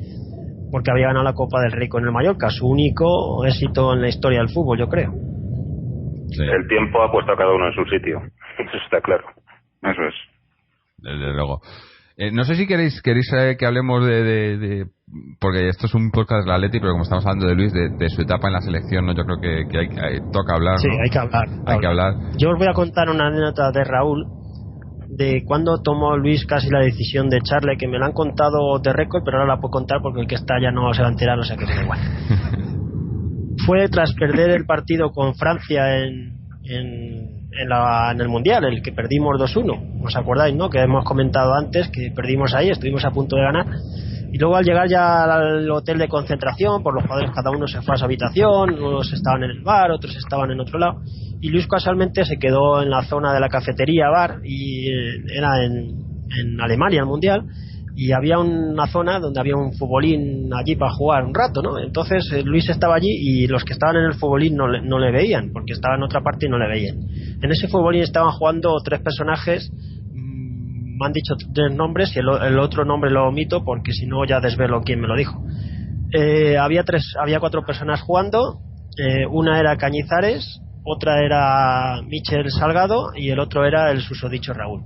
S9: porque había ganado la Copa del Rey con el Mallorca, su único éxito en la historia del fútbol, yo creo.
S5: Sí. El tiempo ha puesto a cada uno en su sitio, eso está claro. Eso es.
S3: Desde luego. No sé si queréis que hablemos de porque esto es un podcast de la Atleti, pero como estamos hablando de Luis, de su etapa en la selección, ¿no? Yo creo que toca hablar, ¿no?
S9: Sí, hay que hablar. Yo os voy a contar una anécdota de Raúl, de cuando tomó Luis casi la decisión de echarle, que me la han contado de récord, pero ahora la puedo contar porque el que está ya no se va a enterar, o sea que da igual. Fue tras perder el partido con Francia en el Mundial, el que perdimos 2-1, ¿os acordáis, no? Que hemos comentado antes que perdimos ahí, estuvimos a punto de ganar, y luego al llegar ya al hotel de concentración, por los jugadores cada uno se fue a su habitación, unos estaban en el bar, otros estaban en otro lado, y Luis casualmente se quedó en la zona de la cafetería bar, y era en Alemania el Mundial, y había una zona donde había un futbolín allí para jugar un rato, ¿no? Entonces Luis estaba allí y los que estaban en el futbolín no le veían, porque estaba en otra parte y no le veían. En ese futbolín estaban jugando 3 personajes, me han dicho 3 nombres y el otro nombre lo omito porque si no ya desvelo quién me lo dijo. Había 4 personas jugando, una era Cañizares, otra era Michel Salgado y el otro era el susodicho Raúl.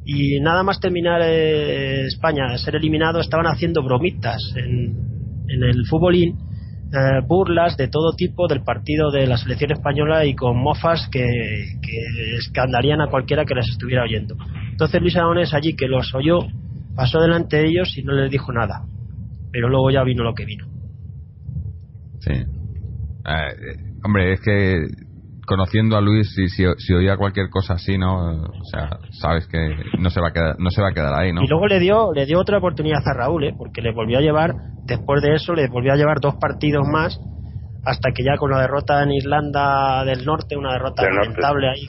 S9: Y nada más terminar España de ser eliminado, estaban haciendo bromitas en el futbolín, burlas de todo tipo del partido de la selección española y con mofas que escandarían a cualquiera que les estuviera oyendo. Entonces Luis Aragonés allí, que los oyó, pasó delante de ellos y no les dijo nada, pero luego ya vino lo que vino.
S3: Sí. Hombre, es que conociendo a Luis, si oía cualquier cosa así, ¿no? O sea, sabes que no se va a quedar ahí, ¿no?
S9: Y luego le dio otra oportunidad a Raúl, porque le volvió a llevar, después de eso, le volvió a llevar 2 partidos más, hasta que ya con la derrota en Irlanda del Norte, una derrota lamentable ahí,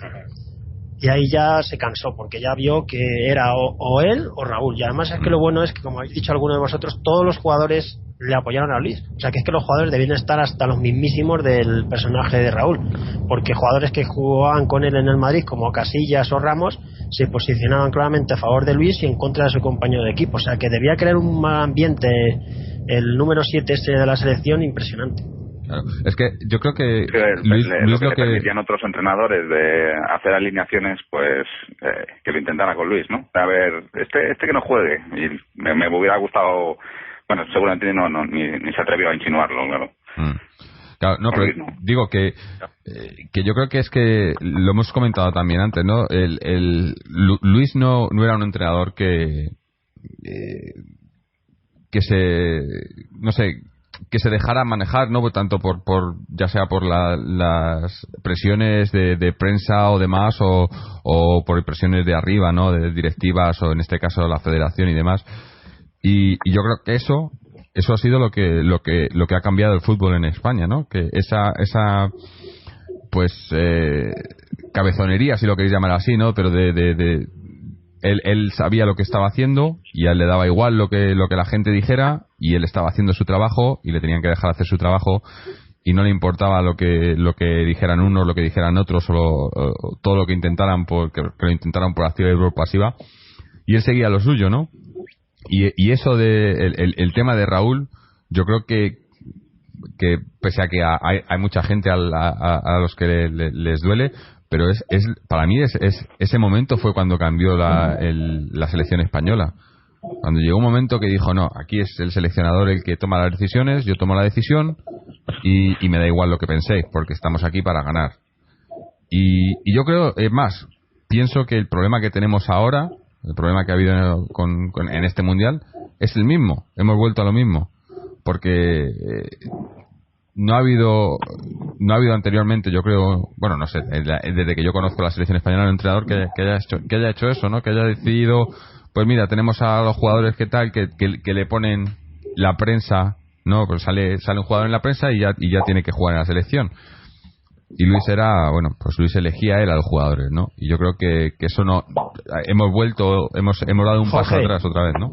S9: y ahí ya se cansó, porque ya vio que era o él o Raúl. Y además es que lo bueno es que, como habéis dicho alguno de vosotros, todos los jugadores le apoyaron a Luis. O sea, que es que los jugadores debían estar hasta los mismísimos del personaje de Raúl, porque jugadores que jugaban con él en el Madrid, como Casillas o Ramos, se posicionaban claramente a favor de Luis y en contra de su compañero de equipo. O sea, que debía crear un ambiente el número 7 de la selección impresionante.
S3: Claro. Es que yo creo que
S6: Luis lo que permitían otros entrenadores de hacer alineaciones, pues que lo intentara con Luis, ¿no? A ver, este que no juegue, y me hubiera gustado. Bueno, seguramente ni se atrevió a insinuarlo, claro.
S3: Claro, no, pero digo que yo creo que es que lo hemos comentado también antes, ¿no? Luis no era un entrenador que se dejara manejar, ¿no? Tanto por ya sea por las presiones de prensa o demás, o por presiones de arriba, ¿no? De directivas, o en este caso la federación y demás. Y yo creo que eso ha sido lo que ha cambiado el fútbol en España, ¿no? Que esa pues cabezonería, si lo queréis llamar así, ¿no? Pero él sabía lo que estaba haciendo y a él le daba igual lo que la gente dijera, y él estaba haciendo su trabajo y le tenían que dejar hacer su trabajo, y no le importaba lo que dijeran unos, lo que dijeran otros, o todo lo que intentaran que lo intentaran por activa y por pasiva, y él seguía lo suyo, ¿no? Y eso el tema de Raúl, yo creo que pese a que hay mucha gente a los que les duele, pero para mí ese momento fue cuando cambió la selección española, cuando llegó un momento que dijo: no, aquí es el seleccionador el que toma las decisiones, yo tomo la decisión y me da igual lo que penséis, porque estamos aquí para ganar. Y yo creo, es más, pienso que el problema que tenemos ahora, el problema que ha habido en este mundial, es el mismo. Hemos vuelto a lo mismo, porque no ha habido anteriormente, yo creo, bueno, no sé, desde que yo conozco la selección española, un entrenador que haya hecho eso, ¿no? Que haya decidido, pues mira, tenemos a los jugadores que le ponen la prensa, ¿no? Pues sale un jugador en la prensa y ya tiene que jugar en la selección. Y Luis Luis elegía él a los jugadores, ¿no? Y yo creo que eso no, hemos dado un paso atrás otra vez, ¿no?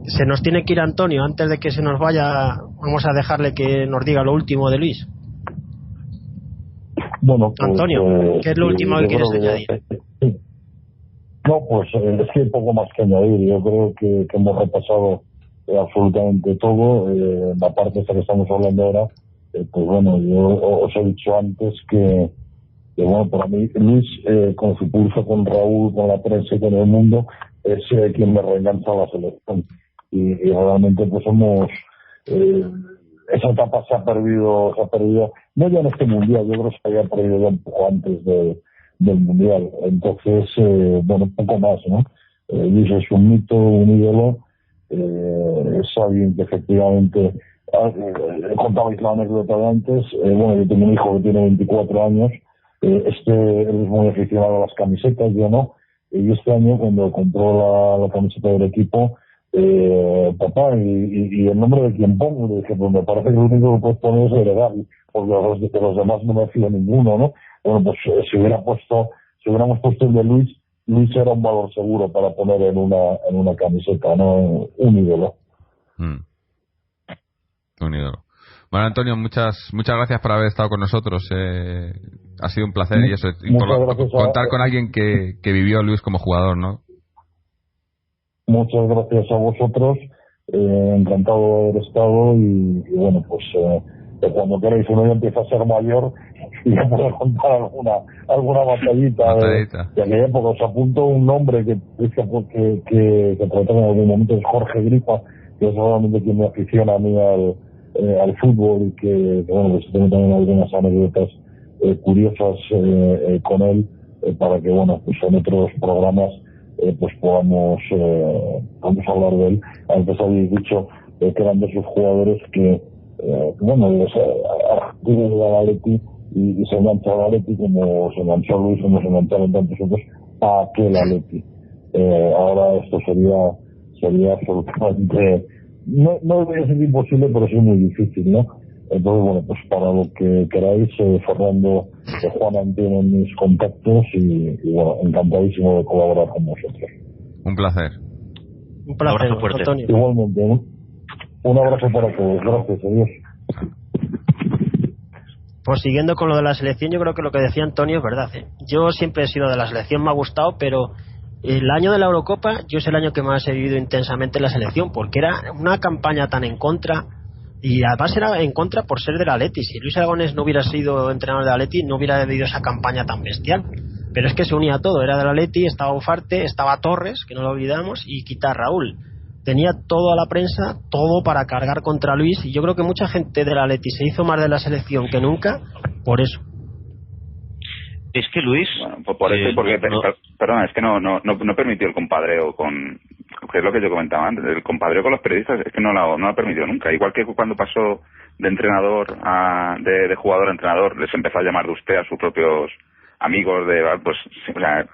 S9: Se nos tiene que ir Antonio, antes de que se nos vaya, vamos a dejarle que nos diga lo último de Luis.
S11: Bueno, pues,
S9: Antonio, ¿qué es lo último que quieres añadir?
S11: No, pues es que hay poco más que añadir. Yo creo que hemos repasado absolutamente todo. La parte esta que estamos hablando ahora, pues bueno, yo os he dicho antes que bueno, para mí Luis, con su pulso con Raúl, con la prensa y con el mundo, es quien me reengancha a la selección. Y realmente pues esa etapa se ha perdido, no ya en este mundial, yo creo que se había perdido ya un poco antes del mundial. Entonces, bueno, poco más, ¿no? Luis es un mito, un ídolo, es alguien que efectivamente, contabais la anécdota de antes, bueno, yo tengo un hijo que tiene 24 años, él es muy aficionado a las camisetas, yo no, y este año cuando compró la camiseta del equipo, papá, y el nombre de quien pongo, le dije, pues me parece que lo único que puedes poner es Heredari, porque los demás no me fío ninguno, ¿no? Bueno, pues si hubiéramos puesto el de Luis, Luis era un valor seguro para poner en una camiseta, no un ídolo.
S3: Un ídolo. Bueno, Antonio, muchas gracias por haber estado con nosotros. Ha sido un placer y eso, contar con alguien que vivió a Luis como jugador, ¿no?
S11: Muchas gracias a vosotros. Encantado de haber estado y bueno, pues cuando queráis, uno ya empieza a ser mayor y ya puedo contar alguna batallita de aquella época. Os apunto un nombre que traté en algún momento, es Jorge Gripa, que es realmente quien me aficiona a mí al fútbol y que bueno, pues tengo también algunas anécdotas curiosas con él, para que bueno, pues en otros programas pues podamos hablar de él. Antes habéis dicho que eran de esos jugadores que bueno, Argentina llega a Atleti y se engancha al Atleti como se enganchó a Luis, como se engancharon tantos otros a aquel Atleti. Ahora esto sería absolutamente, no voy a decir imposible, pero sí muy difícil, ¿no? Entonces, bueno, pues para lo que queráis, Fernando, Juan, tienen mis contactos y bueno, encantadísimo de colaborar con vosotros.
S3: Un placer.
S9: Un placer, Antonio.
S11: Igualmente, ¿no? Un abrazo para todos. Gracias, adiós.
S9: Pues siguiendo con lo de la selección, yo creo que lo que decía Antonio es verdad. Yo siempre he sido de la selección, me ha gustado, pero el año de la Eurocopa yo es el año que más he vivido intensamente la selección, porque era una campaña tan en contra, y además era en contra por ser del Atleti. Si Luis Aragonés no hubiera sido entrenador del Atleti, no hubiera habido esa campaña tan bestial, pero es que se unía todo. Era del Atleti, estaba Ufarte, estaba Torres, que no lo olvidamos, y quita Raúl. Tenía todo a la prensa, todo para cargar contra Luis, y yo creo que mucha gente del Atleti se hizo más de la selección que nunca por eso.
S8: Es que Luis,
S6: bueno, por eso, porque perdona, es que no permitió el compadreo con, que es lo que yo comentaba antes, el compadreo con los periodistas, es que no lo ha permitido nunca. Igual que cuando pasó de entrenador de jugador a entrenador, les empezó a llamar de usted a sus propios amigos, pues, o sea,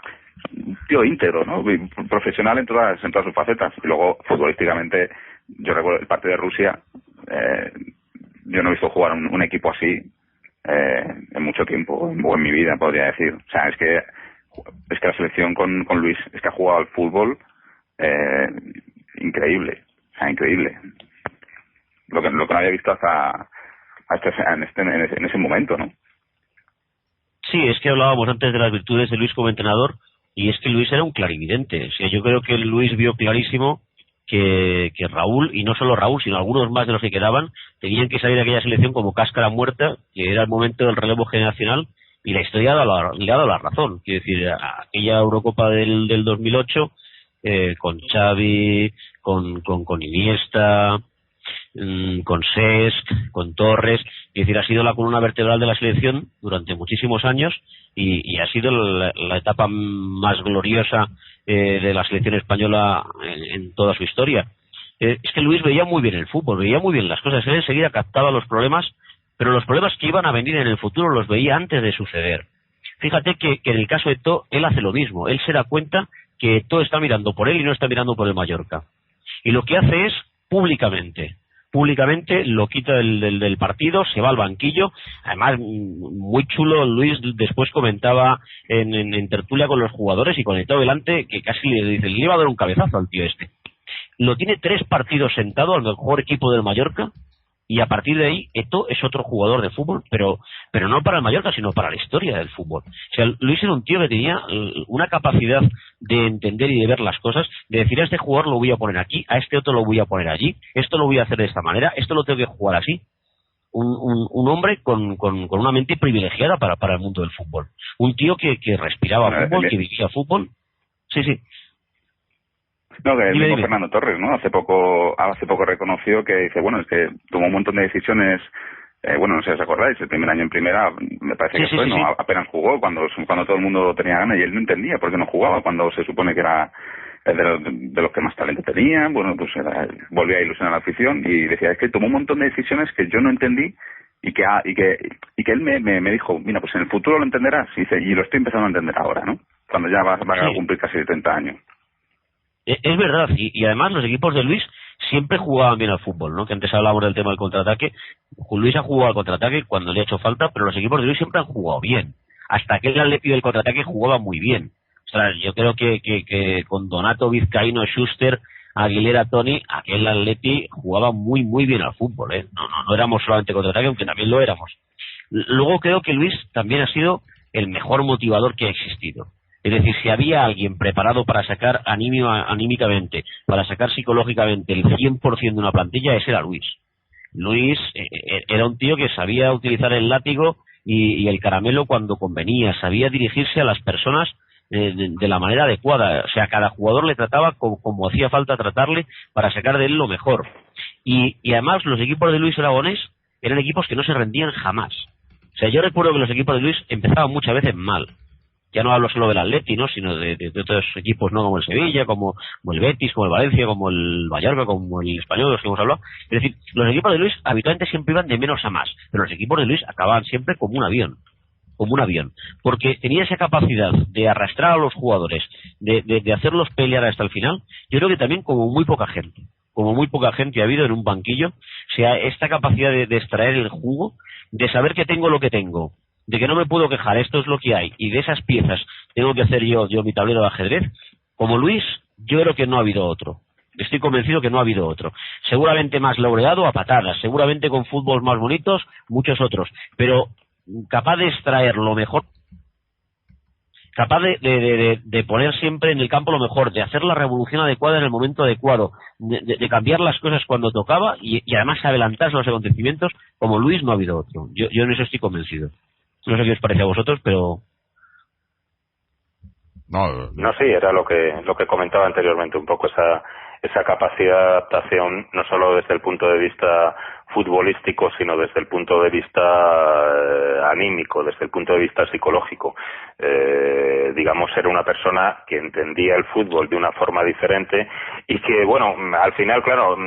S6: un tío íntegro, ¿no? Profesional en todas sus facetas. Y luego, futbolísticamente, yo recuerdo el partido de Rusia, yo no he visto jugar un equipo así en mucho tiempo, o en mi vida, podría decir. O sea, es que la selección con Luis, es que ha jugado al fútbol increíble, o sea, increíble. Lo que no había visto hasta en ese momento, ¿no?
S8: Sí, es que hablábamos antes de las virtudes de Luis como entrenador, y es que Luis era un clarividente. O sea, yo creo que Luis vio clarísimo que Raúl, y no solo Raúl, sino algunos más de los que quedaban, tenían que salir de aquella selección como cáscara muerta, que era el momento del relevo generacional, y la historia le ha dado la razón. Quiero decir, aquella Eurocopa del 2008, con Xavi, con Iniesta, con Cesc, con Torres, es decir, ha sido la columna vertebral de la selección durante muchísimos años, y ha sido la etapa más gloriosa de la selección española en toda su historia. Es que Luis veía muy bien el fútbol, veía muy bien las cosas, él enseguida captaba los problemas, pero los problemas que iban a venir en el futuro los veía antes de suceder. Fíjate que en el caso de Eto'o, él hace lo mismo, él se da cuenta que Eto'o está mirando por él y no está mirando por el Mallorca. Y lo que hace es, públicamente lo quita del partido, se va al banquillo. Además, muy chulo, Luis después comentaba en tertulia con los jugadores y con Eto'o delante, que casi le iba a dar un cabezazo al tío este. Lo tiene 3 partidos sentado al mejor equipo del Mallorca, y a partir de ahí Eto'o es otro jugador de fútbol, pero no para el Mallorca, sino para la historia del fútbol. O sea, Luis era un tío que tenía una capacidad de entender y de ver las cosas, de decir, a este jugador lo voy a poner aquí, a este otro lo voy a poner allí, esto lo voy a hacer de esta manera, esto lo tengo que jugar así. Un hombre con una mente privilegiada para el mundo del fútbol. Un tío que respiraba fútbol, que vivía fútbol. Sí.
S6: No, que el mismo Fernando Torres, ¿no? Hace poco reconoció que dice, bueno, es que tomó un montón de decisiones, bueno, no sé si os acordáis, el primer año en primera, me parece que fue, ¿no? Apenas jugó cuando todo el mundo tenía ganas, y él no entendía por qué no jugaba cuando se supone que era de los que más talento tenían. Bueno, pues volvía a ilusionar a la afición, y decía, es que tomó un montón de decisiones que yo no entendí, y que él me dijo, mira, pues en el futuro lo entenderás, y dice, y lo estoy empezando a entender ahora, ¿no? Cuando ya va a cumplir casi 70 años.
S8: Es verdad, y además los equipos de Luis siempre jugaban bien al fútbol, ¿no? Que antes hablábamos del tema del contraataque. Luis ha jugado al contraataque cuando le ha hecho falta, pero los equipos de Luis siempre han jugado bien. Hasta que el Atleti del contraataque jugaba muy bien. Ostras, yo creo que con Donato, Vizcaíno, Schuster, Aguilera, Toni, aquel Atleti jugaba muy muy bien al fútbol, ¿eh? No éramos solamente contraataque, aunque también lo éramos. Luego creo que Luis también ha sido el mejor motivador que ha existido. Es decir, si había alguien preparado para sacar anímicamente, para sacar psicológicamente el 100% de una plantilla, ese era Luis. Luis era un tío que sabía utilizar el látigo y el caramelo cuando convenía, sabía dirigirse a las personas de la manera adecuada. O sea, cada jugador le trataba como hacía falta tratarle para sacar de él lo mejor. Y además los equipos de Luis Aragonés eran equipos que no se rendían jamás. O sea, yo recuerdo que los equipos de Luis empezaban muchas veces mal. Ya no hablo solo del Atleti, ¿no? Sino de otros equipos, ¿no? Como el Sevilla, como el Betis, como el Valencia, como el Mallorca, como el Español, de los que hemos hablado. Es decir, los equipos de Luis habitualmente siempre iban de menos a más, pero los equipos de Luis acababan siempre como un avión, porque tenía esa capacidad de arrastrar a los jugadores, de hacerlos pelear hasta el final. Yo creo que también como muy poca gente ha habido en un banquillo, o sea, esta capacidad de extraer el jugo, de saber que tengo lo que tengo, de que no me puedo quejar, esto es lo que hay, y de esas piezas tengo que hacer yo mi tablero de ajedrez. Como Luis, yo creo que no ha habido otro. Estoy convencido que no ha habido otro. Seguramente más laureado a patadas, seguramente con fútbol más bonitos, muchos otros, pero capaz de extraer lo mejor, capaz de poner siempre en el campo lo mejor, de hacer la revolución adecuada en el momento adecuado, de cambiar las cosas cuando tocaba y además adelantarse a los acontecimientos. Como Luis no ha habido otro. Yo en eso estoy convencido. No sé qué os parece a vosotros, pero...
S5: No, sí, era lo que comentaba anteriormente, un poco esa capacidad de adaptación, no solo desde el punto de vista futbolístico, sino desde el punto de vista anímico, desde el punto de vista psicológico. Digamos, era una persona que entendía el fútbol de una forma diferente y que, bueno, al final, claro,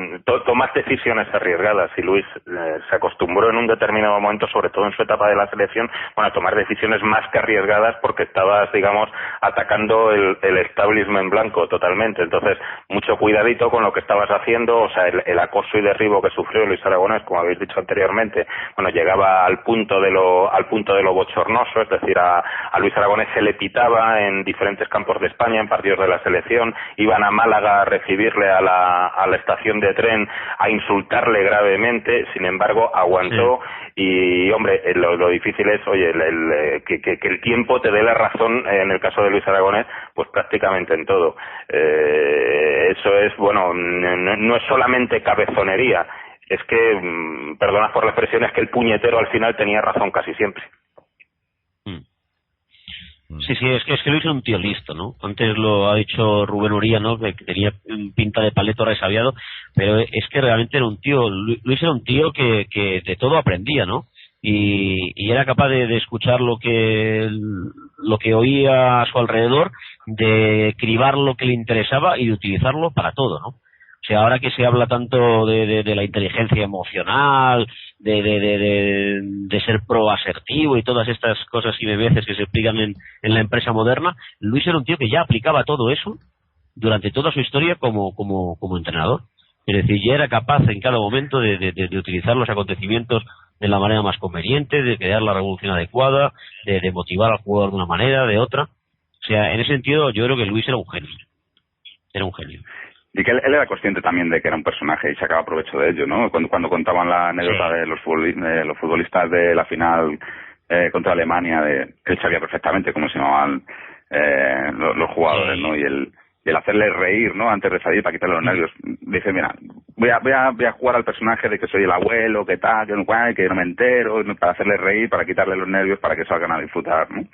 S5: tomas decisiones arriesgadas, y Luis se acostumbró en un determinado momento, sobre todo en su etapa de la selección, bueno, a tomar decisiones más que arriesgadas porque estabas, digamos, atacando el establishment blanco totalmente. Entonces, mucho cuidadito con lo que estabas haciendo. O sea, el acoso y derribo que sufrió Luis Aragonés, como habéis dicho anteriormente, bueno, llegaba al punto de lo bochornoso. Es decir, a Luis Aragonés se le pitaba en diferentes campos de España, en partidos de la selección, iban a Málaga a recibirle a la estación de tren, a insultarle gravemente. Sin embargo, aguantó. Sí. Y, hombre, lo difícil es, oye, que el tiempo te dé la razón, en el caso de Luis Aragonés, pues prácticamente en todo. Eso es, bueno, no es solamente cabezonería, es que, perdona por la expresión, es que el puñetero al final tenía razón casi siempre.
S8: Sí, es que Luis era un tío listo, ¿no? Antes lo ha dicho Rubén Uría, ¿no? Que tenía pinta de paleto resabiado, pero es que realmente era un tío, Luis era un tío que de todo aprendía, ¿no? Y era capaz de escuchar lo que oía a su alrededor, de cribar lo que le interesaba y de utilizarlo para todo, ¿no? O sea, ahora que se habla tanto de la inteligencia emocional, de ser proasertivo y todas estas cosas y bebeces que se explican en la empresa moderna, Luis era un tío que ya aplicaba todo eso durante toda su historia como entrenador. Es decir, ya era capaz en cada momento de utilizar los acontecimientos de la manera más conveniente, de crear la revolución adecuada, de motivar al jugador de una manera, de otra. O sea, en ese sentido yo creo que Luis era un genio. Era un genio.
S6: Y que él era consciente también de que era un personaje y sacaba provecho de ello, ¿no? Cuando contaban la anécdota de los futbolistas de la final contra Alemania, él sabía perfectamente cómo se llamaban los jugadores, ¿no? Y el hacerle reír, ¿no? Antes de salir para quitarle los nervios. Dice, mira, voy a jugar al personaje de que soy el abuelo, que tal, que no me entero, para hacerle reír, para quitarle los nervios, para que salgan a disfrutar, ¿no?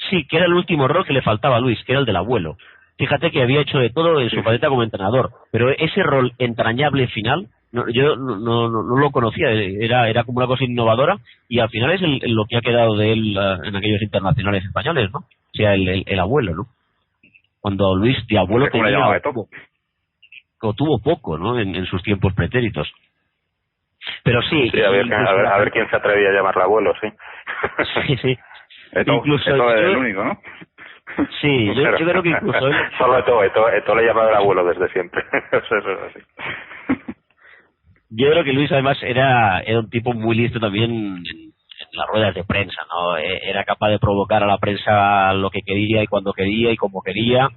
S8: Sí, que era el último rol que le faltaba a Luis, que era el del abuelo. Fíjate que había hecho de todo en su faceta como entrenador, pero ese rol entrañable final, yo no lo conocía, era como una cosa innovadora, y al final es lo que ha quedado de él en aquellos internacionales españoles, ¿no? O sea, el abuelo, ¿no? Cuando Luis de abuelo tuvo poco, ¿no? En sus tiempos pretéritos. Pero sí.
S5: Sí, a ver quién se atrevía a llamarle abuelo, sí.
S8: Sí.
S6: Incluso Eto es el único, ¿no?
S8: Sí, yo creo que incluso él...
S5: Solo Eto le llamaba el abuelo desde siempre. Eso es así.
S8: Yo creo que Luis además era un tipo muy listo también las ruedas de prensa, ¿no? Era capaz de provocar a la prensa lo que quería y cuando quería y como quería.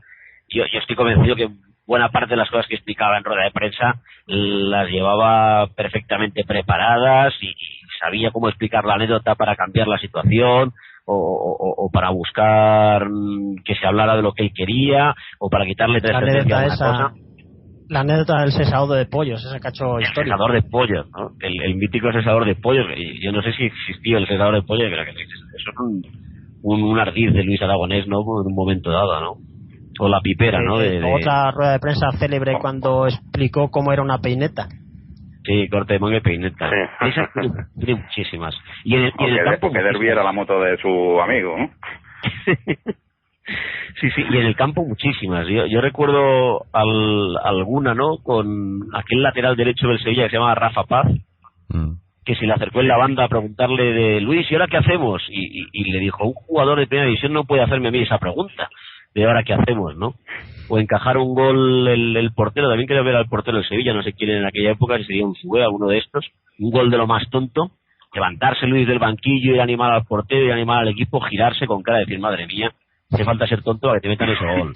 S8: Yo estoy convencido que buena parte de las cosas que explicaba en rueda de prensa las llevaba perfectamente preparadas y sabía cómo explicar la anécdota para cambiar la situación o para buscar que se hablara de lo que él quería o para quitarle trascendencia a una cosa.
S9: La anécdota del sesador de pollos, ese cacho histórico.
S8: El sesador de pollos, ¿no? El mítico sesador de pollos. Yo no sé si existió el sesador de pollos, pero que eso es un ardid de Luis Aragonés, ¿no? En un momento dado, ¿no? O la pipera, ¿no?
S9: Otra rueda de prensa célebre cuando explicó cómo era una peineta.
S8: Sí, corte de manga y peineta. Sí. Esa tiene muchísimas. Y en el campo,
S6: porque Derby era la moto de su amigo, ¿no?
S8: Sí, y en el campo muchísimas. Yo recuerdo alguna, ¿no? Con aquel lateral derecho del Sevilla que se llama Rafa Paz, que se le acercó en la banda a preguntarle de Luis, ¿y ahora qué hacemos? Y le dijo, un jugador de primera división no puede hacerme a mí esa pregunta de ahora qué hacemos, ¿no? O encajar un gol el portero, también quería ver al portero del Sevilla, no sé quién en aquella época, si sería un Zubé, alguno de estos, un gol de lo más tonto, levantarse Luis del banquillo, ir a animar al portero, ir a animar al equipo, girarse con cara de decir, madre mía, hace falta ser tonto para que te metan ese gol.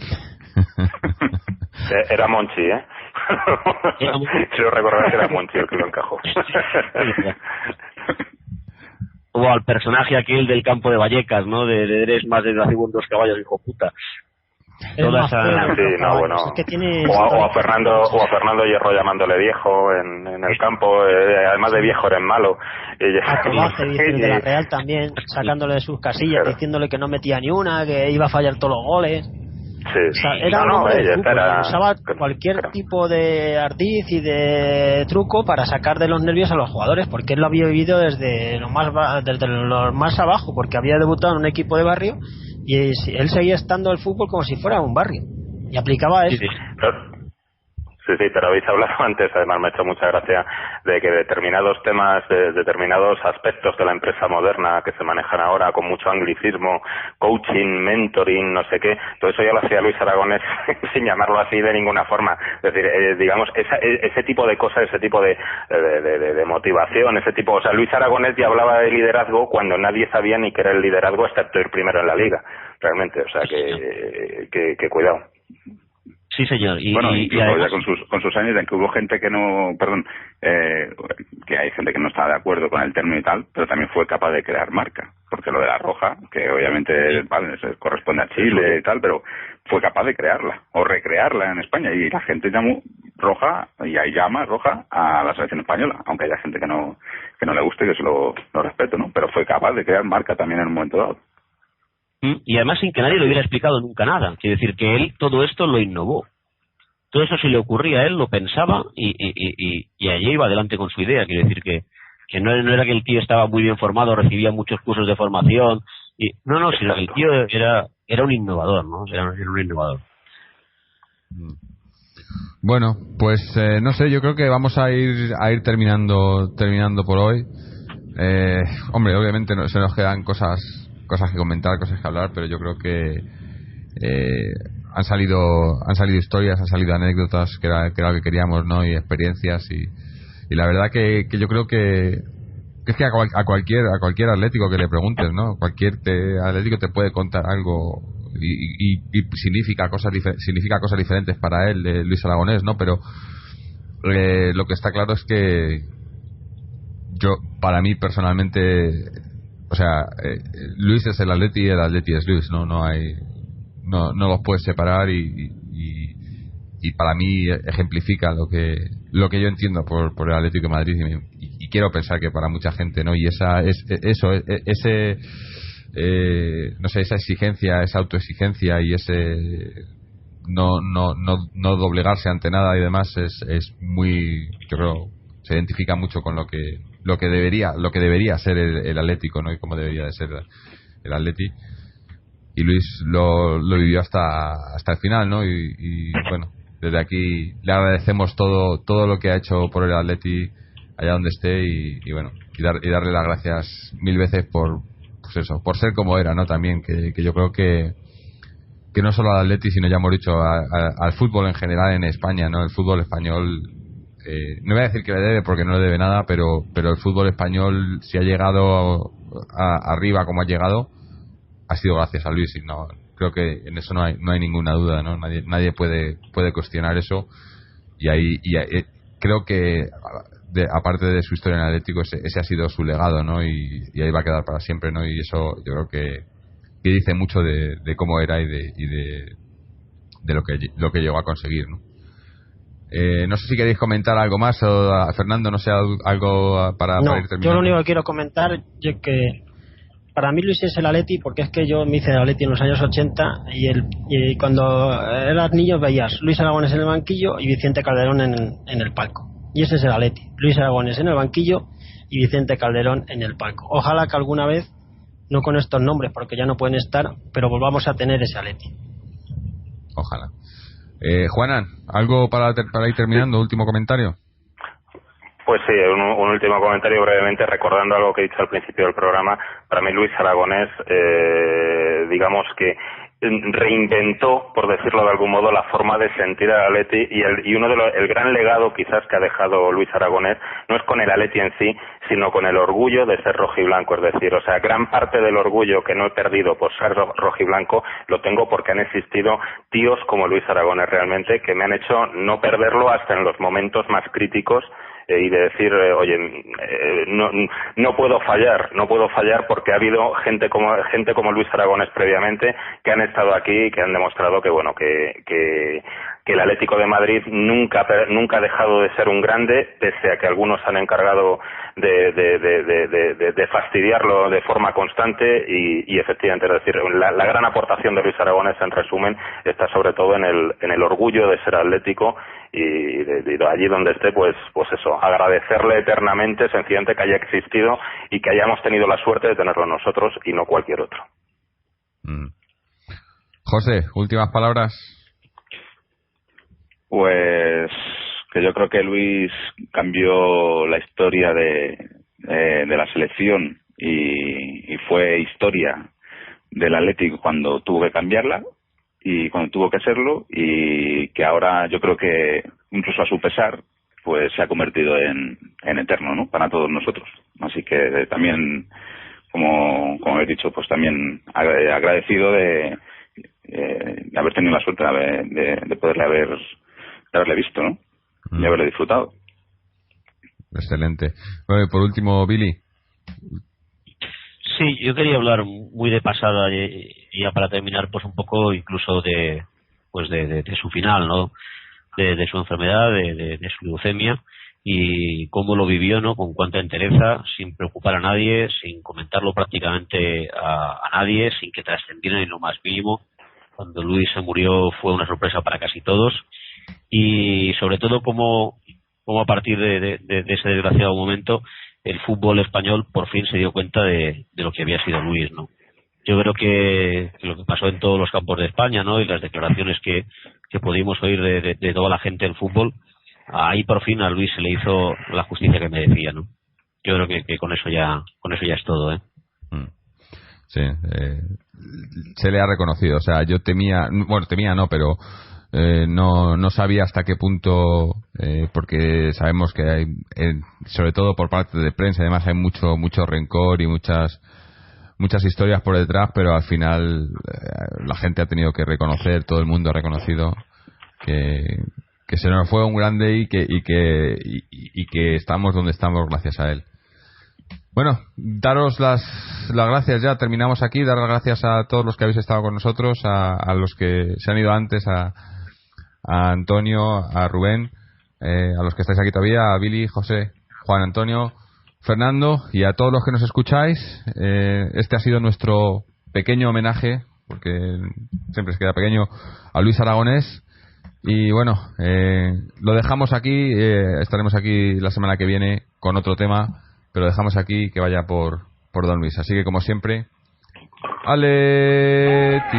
S5: Era Monchi, ¿eh? Quiero recordar que era Monchi el que lo encajó.
S8: O al personaje aquel del campo de Vallecas, ¿no? De eres más desgraciado con 2 caballos, hijo puta.
S5: Toda esa... Sí, no, bueno. Es que tiene... o a Fernando Hierro llamándole viejo en el campo, además de viejo eres malo.
S9: A Tobace, de la Real también, sacándole de sus casillas, claro, diciéndole que no metía ni una, que iba a fallar todos los goles.
S5: Sí.
S9: O sea, era un hombre de fútbol, usaba cualquier tipo de ardiz y de truco para sacar de los nervios a los jugadores, porque él lo había vivido desde lo más abajo, porque había debutado en un equipo de barrio y él seguía estando el fútbol como si fuera un barrio y aplicaba eso.
S5: Sí, pero habéis hablado antes, además me ha hecho mucha gracia, de que determinados temas, determinados aspectos de la empresa moderna que se manejan ahora con mucho anglicismo, coaching, mentoring, no sé qué, todo eso ya lo hacía Luis Aragonés sin llamarlo así de ninguna forma. Es decir, digamos, ese tipo de cosas, ese tipo de motivación, ese tipo, o sea, Luis Aragonés ya hablaba de liderazgo cuando nadie sabía ni qué era el liderazgo excepto ir primero en la liga, realmente, o sea, que cuidado.
S8: Sí, señor.
S6: Incluso además, ya con sus años en que hubo gente que no, que hay gente que no estaba de acuerdo con el término y tal, pero también fue capaz de crear marca, porque lo de la roja, que obviamente corresponde a Chile y tal, pero fue capaz de crearla o recrearla en España y la gente llamó roja y ahí llama roja a la selección española, aunque haya gente que no le guste, que se lo respeto, ¿no? Pero fue capaz de crear marca también en un momento dado.
S8: Y además sin que nadie le hubiera explicado nunca nada. Quiere decir que él todo esto lo innovó. Todo eso si le ocurría a él, lo pensaba y allí iba adelante con su idea. Quiere decir que no era que el tío estaba muy bien formado, recibía muchos cursos de formación. No, sino que el tío era un innovador, ¿no? Era un innovador.
S3: Bueno, pues no sé, yo creo que vamos a ir terminando por hoy. Hombre, obviamente se nos quedan cosas que comentar, cosas que hablar, pero yo creo que han salido historias, han salido anécdotas que era lo que queríamos, ¿no? Y experiencias y la verdad que yo creo que es que a cualquier atlético que le preguntes, ¿no? Cualquier atlético te puede contar algo y significa cosas diferentes para él, Luis Aragonés, ¿no? Pero lo que está claro es que para mí personalmente, o sea, Luis es el Atleti y el Atleti es Luis, no los puedes separar y para mí ejemplifica lo que yo entiendo por el Atlético de Madrid y quiero pensar que para mucha gente, ¿no? Y esa exigencia, esa autoexigencia y ese no doblegarse ante nada y demás es muy, yo creo, se identifica mucho con lo que debería ser el Atlético, ¿no? Y cómo debería de ser el Atleti. Y Luis lo vivió hasta el final, ¿no? Y bueno, desde aquí le agradecemos todo lo que ha hecho por el Atleti allá donde esté y bueno, y darle las gracias mil veces por ser como era, ¿no? También que yo creo que no solo al Atleti, sino ya hemos dicho al fútbol en general en España, ¿no? El fútbol español, no voy a decir que le debe porque no le debe nada, pero el fútbol español, si ha llegado arriba como ha llegado ha sido gracias a Luis, y no creo que en eso no hay ninguna duda, ¿no? Nadie puede cuestionar eso, y ahí creo que aparte de su historia en Atlético, ese ha sido su legado, ¿no? Y ahí va a quedar para siempre, ¿no? Y eso yo creo que dice mucho de cómo era y de lo que llegó a conseguir, ¿no? No sé si queréis comentar algo más, o Fernando, no sé, algo para ir terminando.
S9: Yo lo único que quiero comentar es que para mí Luis es el Atleti, porque es que yo me hice de Atleti en los años 80 y cuando eras niño veías Luis Aragonés en el banquillo y Vicente Calderón en el palco, y ese es el Atleti, Luis Aragonés en el banquillo y Vicente Calderón en el palco. Ojalá que alguna vez, no con estos nombres porque ya no pueden estar, pero volvamos a tener ese Atleti.
S3: Ojalá. Juanan, ¿algo para ir terminando? ¿Último comentario?
S5: Pues sí, un último comentario brevemente, recordando algo que he dicho al principio del programa. Para mí Luis Aragonés, digamos que reinventó, por decirlo de algún modo, la forma de sentir al Atleti, y uno de el gran legado quizás que ha dejado Luis Aragonés no es con el Atleti en sí, sino con el orgullo de ser rojiblanco. Es decir, o sea, gran parte del orgullo que no he perdido por ser rojiblanco lo tengo porque han existido tíos como Luis Aragonés realmente, que me han hecho no perderlo hasta en los momentos más críticos, y de decir, oye, no puedo fallar porque ha habido gente como Luis Aragonés previamente que han estado aquí y que han demostrado que bueno, que el Atlético de Madrid nunca ha dejado de ser un grande, pese a que algunos han encargado de fastidiarlo de forma constante, y efectivamente, es decir, la gran aportación de Luis Aragonés, en resumen, está sobre todo en el orgullo de ser atlético, y de allí donde esté, pues eso, agradecerle eternamente, sencillamente, que haya existido y que hayamos tenido la suerte de tenerlo nosotros y no cualquier otro.
S3: José, últimas palabras.
S6: Pues que yo creo que Luis cambió la historia de la selección, y fue historia del Atlético cuando tuvo que cambiarla y cuando tuvo que serlo, y que ahora yo creo que incluso a su pesar pues se ha convertido en eterno, ¿no?, para todos nosotros. Así que también, como he dicho, pues también agradecido de haber tenido la suerte de poderle haberle visto, ¿no?, y haberle disfrutado.
S3: Excelente. Bueno, y por último, Billy.
S8: Sí, yo quería hablar muy de pasada, ya para terminar, pues un poco incluso de su final, ¿no?, de su enfermedad, de su leucemia, y cómo lo vivió, ¿no?, con cuánta entereza, sin preocupar a nadie, sin comentarlo prácticamente a nadie, sin que trascendiera en lo más mínimo. Cuando Luis se murió fue una sorpresa para casi todos, y sobre todo cómo a partir de ese desgraciado momento el fútbol español por fin se dio cuenta de lo que había sido Luis, ¿no? Yo creo que lo que pasó en todos los campos de España, ¿no?, y las declaraciones que pudimos oír de toda la gente del fútbol, ahí por fin a Luis se le hizo la justicia que merecía, ¿no? Yo creo que con eso ya es todo, ¿eh?
S3: Sí, se le ha reconocido. O sea, yo temía no, pero no sabía hasta qué punto, porque sabemos que hay, sobre todo por parte de prensa, además hay mucho rencor y muchas historias por detrás, pero al final la gente ha tenido que reconocer, todo el mundo ha reconocido que se nos fue un grande y que estamos donde estamos gracias a él. Bueno, daros las gracias ya, terminamos aquí. Dar las gracias a todos los que habéis estado con nosotros, a los que se han ido antes, a Antonio, a Rubén, a los que estáis aquí todavía, a Billy, José, Juan Antonio, Fernando, y a todos los que nos escucháis. Este ha sido nuestro pequeño homenaje, porque siempre se queda pequeño, a Luis Aragonés. Y bueno, lo dejamos aquí. Estaremos aquí la semana que viene con otro tema, pero dejamos aquí que vaya por Don Luis. Así que, como siempre, ¡Atleti!